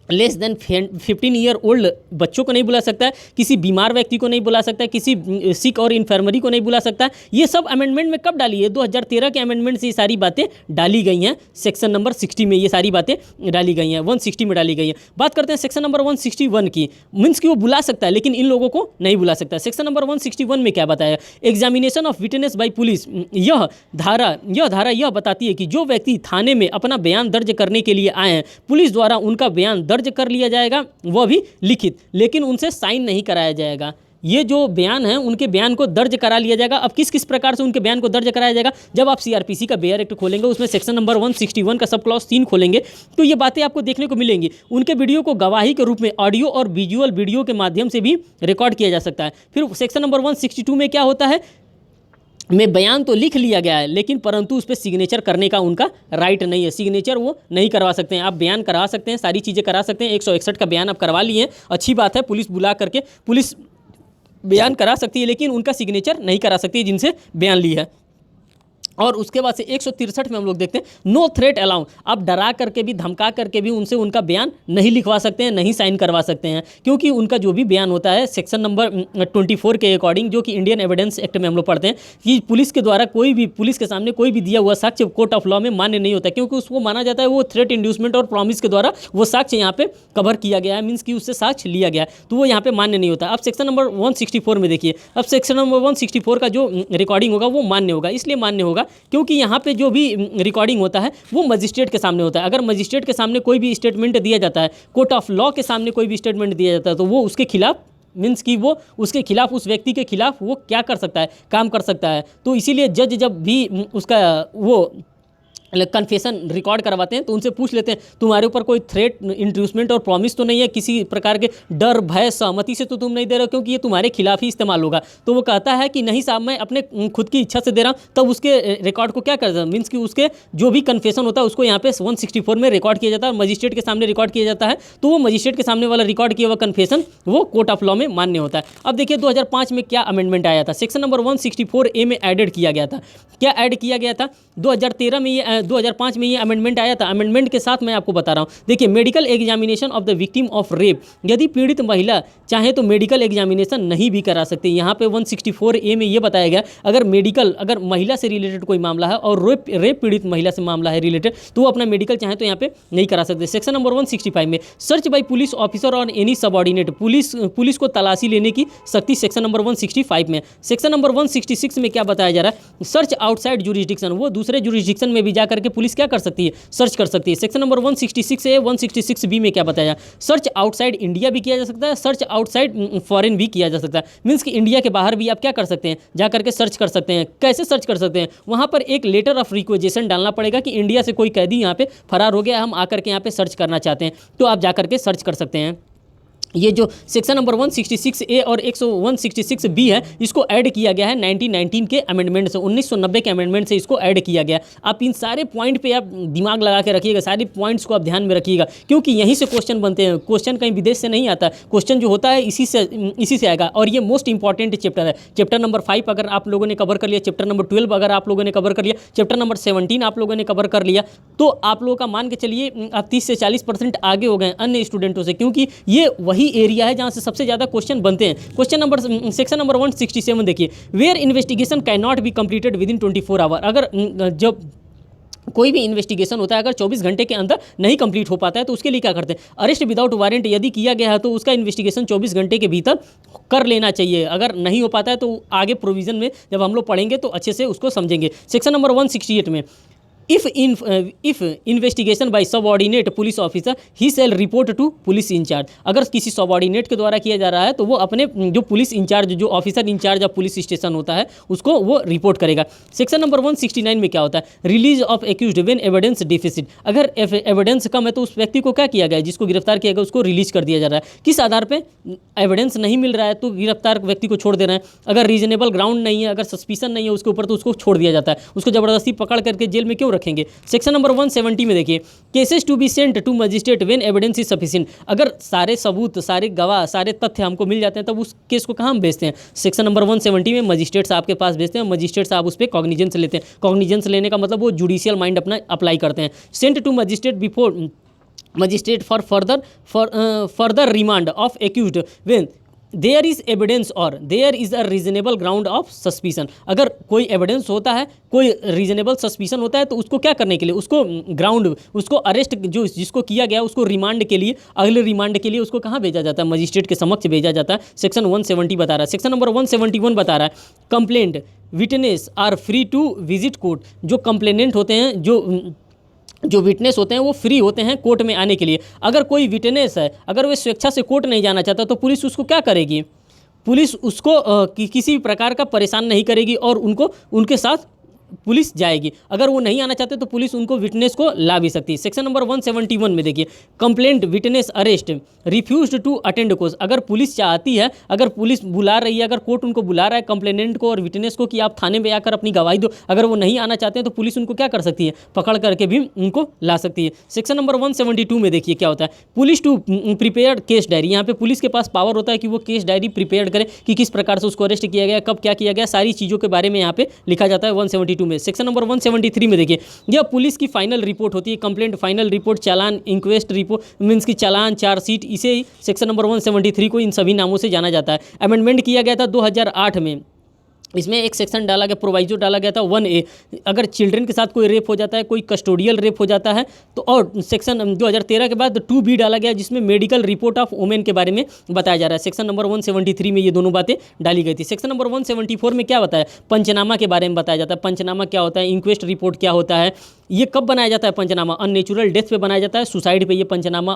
लेस देन 15 ईयर ओल्ड बच्चों को नहीं बुला सकता है, किसी बीमार व्यक्ति को नहीं बुला सकता है, किसी सिक और इन्फर्मरी को नहीं बुला सकता है। ये सब अमेंडमेंट में कब डाली है, 2013 के अमेंडमेंट से ये सारी बातें डाली गई हैं। सेक्शन नंबर 60 में ये सारी बातें डाली गई हैं, 160 में डाली गई है। बात करते हैं सेक्शन नंबर 161 की, मीन्स कि वो बुला सकता है लेकिन इन लोगों को नहीं बुला सकता है। सेक्शन नंबर 161 में क्या बताया, examination of witness by police. यह धारा यह बताती है कि जो व्यक्ति थाने में अपना बयान दर्ज करने के लिए आए हैं, पुलिस द्वारा उनका बयान दर्ज कर लिया जाएगा, वह भी लिखित, लेकिन उनसे साइन नहीं कराया जाएगा। ये जो बयान है उनके बयान को दर्ज करा लिया जाएगा। अब किस किस प्रकार से उनके बयान को दर्ज कराया जाएगा, जब आप सीआरपीसी का बेयर एक्ट खोलेंगे उसमें सेक्शन नंबर 161 का सब क्लॉज 3 खोलेंगे तो ये बातें आपको देखने को मिलेंगी। उनके वीडियो को गवाही के रूप में ऑडियो और विजुअल वीडियो के माध्यम से भी रिकॉर्ड किया जा सकता है। फिर सेक्शन नंबर 162 में क्या होता है, में बयान तो लिख लिया गया है लेकिन परंतु उस पर सिग्नेचर करने का उनका राइट नहीं है, सिग्नेचर वो नहीं करवा सकते हैं। आप बयान करा सकते हैं, सारी चीज़ें करा सकते हैं, 161 का बयान आप करवा लिए हैं, अच्छी बात है, पुलिस बुला करके पुलिस बयान करा सकती है लेकिन उनका सिग्नेचर नहीं करा सकती है जिनसे बयान ली है। और उसके बाद से 163 में हम लोग देखते हैं नो थ्रेट अलाउ, आप डरा करके भी धमका करके भी उनसे उनका बयान नहीं लिखवा सकते हैं, नहीं साइन करवा सकते हैं, क्योंकि उनका जो भी बयान होता है सेक्शन नंबर 24 के अकॉर्डिंग, जो कि इंडियन एविडेंस एक्ट में हम लोग पढ़ते हैं कि पुलिस के द्वारा पुलिस के सामने कोई भी दिया हुआ साक्ष्य कोर्ट ऑफ लॉ में मान्य नहीं होता, क्योंकि उसको माना जाता है वो थ्रेट, इंड्यूसमेंट और प्रॉमिस के द्वारा वो साक्ष्य यहाँ पे कवर किया गया है, मीन्स कि उससे साक्ष्य लिया गया है, तो वो यहाँ पे मान्य नहीं होता। अब सेक्शन नंबर 164 में देखिए, अब सेक्शन नंबर 164 का जो रिकॉर्डिंग होगा वो मान्य होगा, इसलिए मान्य होगा क्योंकि यहाँ पे जो भी रिकॉर्डिंग होता है वो मजिस्ट्रेट के सामने होता है। अगर मजिस्ट्रेट के सामने कोई भी स्टेटमेंट दिया जाता है, कोर्ट ऑफ लॉ के सामने कोई भी स्टेटमेंट दिया जाता है, तो वो उसके खिलाफ, मीन्स कि वो उसके खिलाफ, उस व्यक्ति के खिलाफ वो क्या कर सकता है, काम कर सकता है। तो इसीलिए जज जब भी उसका वो कन्फेशन रिकॉर्ड करवाते हैं तो उनसे पूछ लेते हैं तुम्हारे ऊपर कोई थ्रेट, इंड्यूसमेंट और प्रॉमिस तो नहीं है, किसी प्रकार के डर, भय, सहमति से तो तुम नहीं दे रहे हो क्योंकि ये तुम्हारे खिलाफ ही इस्तेमाल होगा। तो वो कहता है कि नहीं साहब, मैं अपने खुद की इच्छा से दे रहा हूँ। तब उसके रिकॉर्ड को क्या कर देता, मीन्स कि उसके जो भी कन्फेशन होता है उसको यहाँ पे 164 में रिकॉर्ड किया जाता है, मजिस्ट्रेट के सामने रिकॉर्ड किया जाता है। तो वो मजिस्ट्रेट के सामने वाला रिकॉर्ड किया हुआ कन्फेशन वो कोर्ट ऑफ लॉ में मान्य होता है। अब देखिए 2005 में क्या अमेंडमेंट आया था, सेक्शन नंबर 164A में एडेड किया गया था। क्या ऐड किया गया था 2013 में, ये 2005 में ये अमेंडमेंट आया था। अमेंडमेंट के साथ मैं आपको बता रहा हूँ, देखिए medical examination of the victim of rape, यदि पीड़ित महिला चाहे तो मेडिकल एग्जामिनेशन नहीं भी करा सकती। यहाँ पे 164A में ये बताया गया अगर महिला से रिलेटेड कोई मामला है और रेप पीड़ित महिला से मामला है रिलेटेड, तो वो अपना मेडिकल चाहे तो यहाँ पे नहीं करा सकते। सेक्शन नंबर 165 में search by police officer on any subordinate, police को तलाशी लेने की शक्ति सेक्शन नंबर 165 में। सेक्शन नंबर 166 में क्या बताया जा रहा है, सर्च आउटसाइड जुरिस्डिक्शन, वो दूसरे जुरिस्डिक्शन में भी जा करके पुलिस क्या कर सकती है, सर्च कर सकती है। सेक्शन नंबर 166A 166B में क्या बताया, सर्च आउटसाइड इंडिया भी किया जा सकता है, सर्च आउटसाइड फॉरेन भी किया जा सकता है। मीन्स कि इंडिया के बाहर भी आप क्या कर सकते हैं, जा करके सर्च कर सकते हैं। कैसे सर्च कर सकते हैं, वहाँ पर एक लेटर ऑफ रिक्वेजेशन डालना पड़ेगा कि इंडिया से कोई कैदी यहाँ पे फरार हो गया, हम आकर के यहाँ पे सर्च करना चाहते हैं, तो आप जा करके सर्च कर सकते हैं। ये जो सेक्शन नंबर 166A और 166B है, इसको ऐड किया गया है 1919 के अमेंडमेंट से, 1990 के अमेंडमेंट से इसको ऐड किया गया। आप इन सारे पॉइंट पे आप दिमाग लगा के रखिएगा, सारे पॉइंट्स को आप ध्यान में रखिएगा, क्योंकि यहीं से क्वेश्चन बनते हैं। क्वेश्चन कहीं विदेश से नहीं आता, क्वेश्चन जो होता है इसी से आएगा। और ये मोस्ट इंपॉर्टेंट चैप्टर है। चैप्टर नंबर 5 अगर आप लोगों ने कवर कर लिया, चैप्टर नंबर 12 अगर आप लोगों ने कवर कर लिया, चैप्टर नंबर 17 आप लोगों ने कवर कर लिया, तो आप लोगों का मान के चलिए आप 30 से 40% आगे हो गए अन्य स्टूडेंटों से, क्योंकि ये वही एरिया है जहाँ से सबसे ज़्यादा क्वेश्चन बनते हैं। सेक्शन नंबर 167 देखिए, where investigation can not be completed within 24 hour, अगर जब कोई भी इन्वेस्टिगेशन होता है अगर 24 घंटे के अंदर नहीं कंप्लीट हो पाता है तो उसके लिए क्या करते हैं, अरेस्ट विदाउट वारंट यदि किया गया है तो उसका इन्वेस्टिगेशन 24 घंटे के भीतर कर लेना चाहिए। अगर नहीं हो पाता है तो आगे प्रोविजन में जब हम लोग पढ़ेंगे तो अच्छे से उसको समझेंगे। सेक्शन नंबर 168 में if investigation by subordinate police officer he shall report to police incharge, अगर किसी सबऑर्डिनेट के द्वारा किया जा रहा है तो वो अपने जो पुलिस इंचार्ज, जो officer in charge of police station होता है उसको वो रिपोर्ट करेगा। सेक्शन नंबर 169 में क्या होता है, release of accused when evidence deficit, अगर एविडेंस कम है तो उस व्यक्ति को क्या किया गया, जिसको गिरफ्तार किया गया उसको रिलीज कर दिया जा रहा है। किस आधार पर एविडेंस नहीं मिल रहा है तो गिरफ्तार व्यक्ति को छोड़ दे रहे हैं, अगर रीजनेबल ग्राउंड नहीं है, अगर सस्पिशन नहीं है उसके ऊपर तो उसको छोड़ दिया जाता है, उसको जबरदस्ती पकड़ करके जेल में क्यों रखेंगे। सेक्शन नंबर 170 में देखिए, cases to be sent to magistrate when evidence is sufficient, अगर सारे सबूत, सारे गवाह, सारे तथ्य हमको मिल जाते हैं तब उस केस को कहाँ हम भेजते हैं, सेक्शन नंबर 170 में मजिस्ट्रेट साहब के पास भेजते हैं, मजिस्ट्रेट साहब उस पर कॉग्निजेंस लेते हैं। कॉग्निजेंस लेने का मतलब वो जुडिशियल माइंड अपना अप्लाई करते हैं। Sent to magistrate before magistrate for further remand of accused when there is evidence और there is a reasonable ground of suspicion, अगर कोई एविडेंस होता है, कोई रीजनेबल सस्पिशन होता है तो उसको क्या करने के लिए, उसको ग्राउंड, उसको अरेस्ट जो जिसको किया गया उसको रिमांड के लिए, अगले रिमांड के लिए उसको कहाँ भेजा जाता है, मजिस्ट्रेट के समक्ष भेजा जाता है। सेक्शन 170 बता रहा है। सेक्शन नंबर 171 बता रहा है, complaint witness are free to visit court, जो कंप्लेनेंट होते हैं, जो विटनेस होते हैं वो फ्री होते हैं कोर्ट में आने के लिए। अगर कोई विटनेस है, अगर वो स्वेच्छा से कोर्ट नहीं जाना चाहता तो पुलिस उसको क्या करेगी, पुलिस उसको किसी भी प्रकार का परेशान नहीं करेगी और उनके साथ पुलिस जाएगी। अगर वो नहीं आना चाहते तो पुलिस उनको विटनेस को ला भी सकती है। सेक्शन नंबर 171 में देखिए, complaint witness arrest refused to attend court, अगर पुलिस चाहती है, अगर पुलिस बुला रही है, अगर कोर्ट उनको बुला रहा है कंप्लेनेंट को और विटनेस को कि आप थाने में आकर अपनी गवाही दो, अगर वो नहीं आना चाहते हैं तो पुलिस उनको क्या कर सकती है, पकड़ करके भी उनको ला सकती है। सेक्शन नंबर 172 में देखिए क्या होता है, police to prepare case diary, यहाँ पे पुलिस के पास पावर होता है कि वो केस डायरी प्रिपेयर करे कि किस प्रकार से उसको अरेस्ट किया गया, कब क्या किया गया, सारी चीज़ों के बारे में यहाँ पे लिखा जाता है 172 में। सेक्शन नंबर 173 में देखिए, यह पुलिस की फाइनल रिपोर्ट होती है, कंप्लेंट फाइनल रिपोर्ट, चालान, इंक्वेस्ट रिपोर्ट, मीन्स की चालान, चार्जशीट, इसे ही सेक्शन नंबर 173 को इन सभी नामों से जाना जाता है। अमेंडमेंट किया गया था 2008 में, इसमें एक सेक्शन डाला गया, प्रोवाइजो डाला गया था 1A, अगर चिल्ड्रन के साथ कोई रेप हो जाता है, कोई कस्टोडियल रेप हो जाता है तो, और सेक्शन 2013 के बाद 2B डाला गया जिसमें मेडिकल रिपोर्ट ऑफ वुमेन के बारे में बताया जा रहा है। सेक्शन नंबर 173 में ये दोनों बातें डाली गई थी। सेक्शन नंबर 174 में क्या बताया, पंचनामा के बारे में बताया जाता है, पंचनामा क्या होता है, इंक्वेस्ट रिपोर्ट क्या होता है, ये कब बनाया जाता है पंचनामा? अननेचुरल डेथ पे बनाया जाता है, सुसाइड पे ये पंचनामा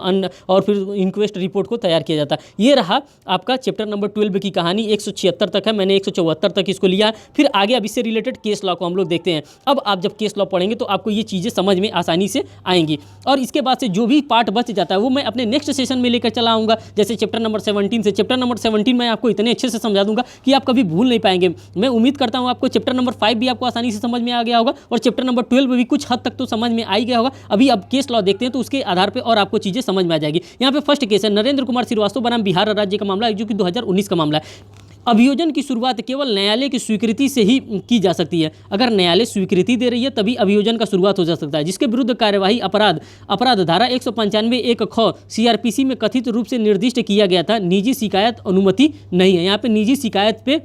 और फिर इंक्वेस्ट रिपोर्ट को तैयार किया जाता है। ये रहा आपका चैप्टर नंबर 12 की कहानी। 176 तक है, मैंने 174 तक इसको लिया। फिर आगे अब इससे रिलेटेड केस लॉ को हम लोग देखते हैं। अब आप जब केस लॉ पढ़ेंगे तो आपको ये चीज़ें समझ में आसानी से आएंगी, और इसके बाद से जो भी पार्ट बच जाता है वो मैं अपने नेक्स्ट सेशन में लेकर चला आऊँगा। जैसे चैप्टर नंबर 17 से चैप्टर नंबर 17 मैं आपको इतने अच्छे से समझा दूंगा कि आप कभी भूल नहीं पाएंगे। मैं उम्मीद करता हूँ आपको चैप्टर नंबर 5 भी आपको आसानी से समझ में आ गया होगा, और चैप्टर नंबर 12 भी कुछ हद तक तो समझ में आ ही गया होगा। अभी अब केस लॉ देखते हैं तो उसके आधार पर और आपको चीज़ें समझ में आ जाएगी। यहाँ पे फर्स्ट केस है नरेंद्र कुमार श्रीवास्तव बनाम बिहार राज्य का मामला, जो कि 2019 का मामला है। अभियोजन की शुरुआत केवल न्यायालय की स्वीकृति से ही की जा सकती है। अगर न्यायालय स्वीकृति दे रही है तभी अभियोजन का शुरुआत हो जा सकता है। जिसके विरुद्ध कार्यवाही अपराध धारा 195(1) ख सीआरपीसी में कथित रूप से निर्दिष्ट किया गया था, निजी शिकायत अनुमति नहीं है। यहाँ पे निजी शिकायत पे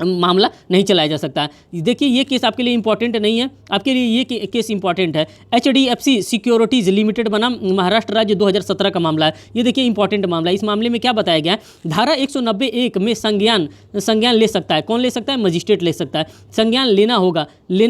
मामला नहीं चलाया जा सकता है। देखिए ये केस आपके लिए इंपॉर्टेंट नहीं है, आपके लिए ये केस इंपॉर्टेंट है। HDFC सिक्योरिटीज़ लिमिटेड बनाम महाराष्ट्र राज्य 2017 का मामला है। ये देखिए इंपॉर्टेंट मामला है। इस मामले में क्या बताया गया है? धारा 190(1) में संज्ञान ले सकता है। कौन ले सकता है? मजिस्ट्रेट ले सकता है। संज्ञान लेना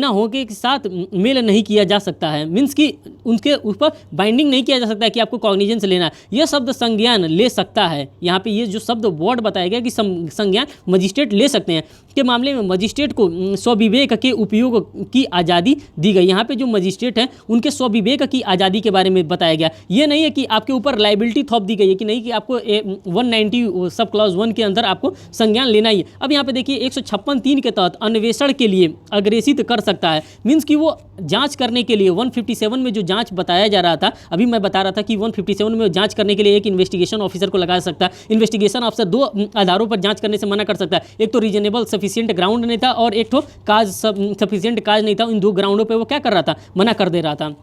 होने के साथ मेल नहीं किया जा सकता है, मीन्स कि उनके ऊपर बाइंडिंग नहीं किया जा सकता है कि आपको कॉग्निजेंस लेना है। यह शब्द संज्ञान ले सकता है, यहाँ पे ये जो शब्द वर्ड बताया गया कि संज्ञान मजिस्ट्रेट ले सकते हैं के मामले में मजिस्ट्रेट को स्वविवेक के उपयोग की आज़ादी दी गई। यहाँ पे जो मजिस्ट्रेट हैं उनके स्वविवेक की आज़ादी के बारे में बताया गया। ये नहीं है कि आपके ऊपर लाइबिलिटी थोप दी गई है कि नहीं कि आपको 190 सब क्लॉज 1 के अंदर आपको संज्ञान लेना ही है। अब यहाँ पे देखिए 156(3) के तहत अन्वेषण के लिए अग्रेसित कर सकता है, मीन्स कि वो जांच करने के लिए 157 में जो जांच बताया जा रहा था, अभी मैं बता रहा था कि 157 में जांच करने के लिए एक इन्वेस्टिगेशन ऑफिसर को लगा सकता है। इन्वेस्टिगेशन ऑफिसर दो आधारों पर जांच करने से मना कर सकता है। एक तो रीजनेबल सफिशिएंट ग्राउंड नहीं था, और एक तो काज सफिशिएंट काज नहीं था। इन दो ग्राउंडों पे वो क्या कर रहा था? मना कर दे रहा था।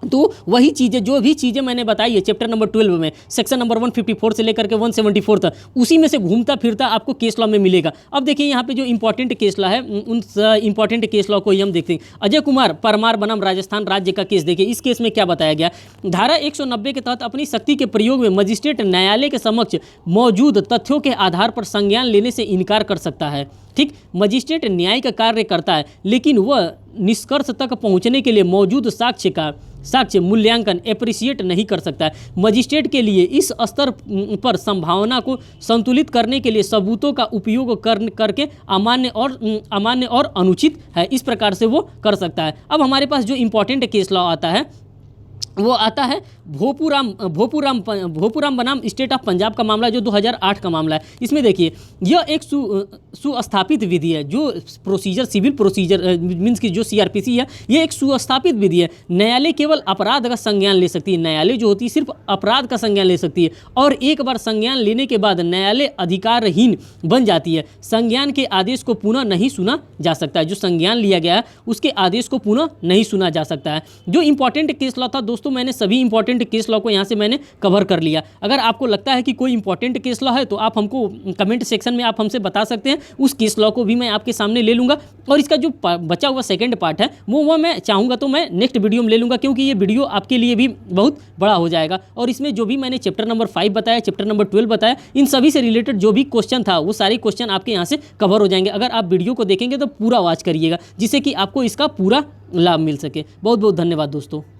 तो वही चीज़ें, जो भी चीज़ें मैंने बताई है चैप्टर नंबर 12 में, सेक्शन नंबर 154 से लेकर के 174 तक, उसी में से घूमता फिरता आपको केस लॉ में मिलेगा। अब देखिए यहाँ पे जो इंपॉर्टेंट केस लॉ है, उन इंपॉर्टेंट केस लॉ को ही हम देखते हैं। अजय कुमार परमार बनाम राजस्थान राज्य का केस देखिए। इस केस में क्या बताया गया? धारा 190 के तहत अपनी शक्ति के प्रयोग में मजिस्ट्रेट न्यायालय के समक्ष मौजूद तथ्यों के आधार पर संज्ञान लेने से इनकार कर सकता है। ठीक, मजिस्ट्रेट न्याय का कार्य करता है, लेकिन वह निष्कर्ष तक पहुंचने के लिए मौजूद साक्ष्य मूल्यांकन एप्रिशिएट नहीं कर सकता है। मजिस्ट्रेट के लिए इस स्तर पर संभावना को संतुलित करने के लिए सबूतों का उपयोग करके अमान्य और अनुचित है, इस प्रकार से वो कर सकता है। अब हमारे पास जो इंपॉर्टेंट केस लॉ आता है वो आता है भोपूराम बनाम स्टेट ऑफ पंजाब का मामला, जो 2008 का मामला है। इसमें देखिए यह एक सुस्थापित विधि है, जो प्रोसीजर सिविल प्रोसीजर मीन्स की जो सीआरपीसी है, ये एक सुस्थापित विधि है। न्यायालय केवल अपराध का संज्ञान ले सकती है। न्यायालय जो होती है सिर्फ अपराध का संज्ञान ले सकती है, और एक बार संज्ञान लेने के बाद न्यायालय अधिकारहीन बन जाती है। संज्ञान के आदेश को पुनः नहीं सुना जा सकता है। जो संज्ञान लिया गया है उसके आदेश को पुनः नहीं सुना जा सकता है। जो इंपॉर्टेंट केस लॉ था दोस्तों, मैंने सभी इंपॉर्टेंट केस लॉ को यहाँ से मैंने कवर कर लिया। अगर आपको लगता है कि कोई इंपॉर्टेंट केस लॉ है तो आप हमको कमेंट सेक्शन में आप हमसे बता सकते हैं। उस केस लॉ को भी मैं आपके सामने ले लूँगा, और इसका जो बचा हुआ सेकंड पार्ट है वो मैं चाहूँगा तो मैं नेक्स्ट वीडियो में ले लूँगा, क्योंकि ये वीडियो आपके लिए भी बहुत बड़ा हो जाएगा। और इसमें जो भी मैंने चैप्टर नंबर 5 बताया, चैप्टर नंबर 12 बताया, इन सभी से रिलेटेड जो भी क्वेश्चन था वो सारे क्वेश्चन आपके यहाँ से कवर हो जाएंगे। अगर आप वीडियो को देखेंगे तो पूरा वॉच करिएगा, जिससे कि आपको इसका पूरा लाभ मिल सके। बहुत बहुत धन्यवाद दोस्तों।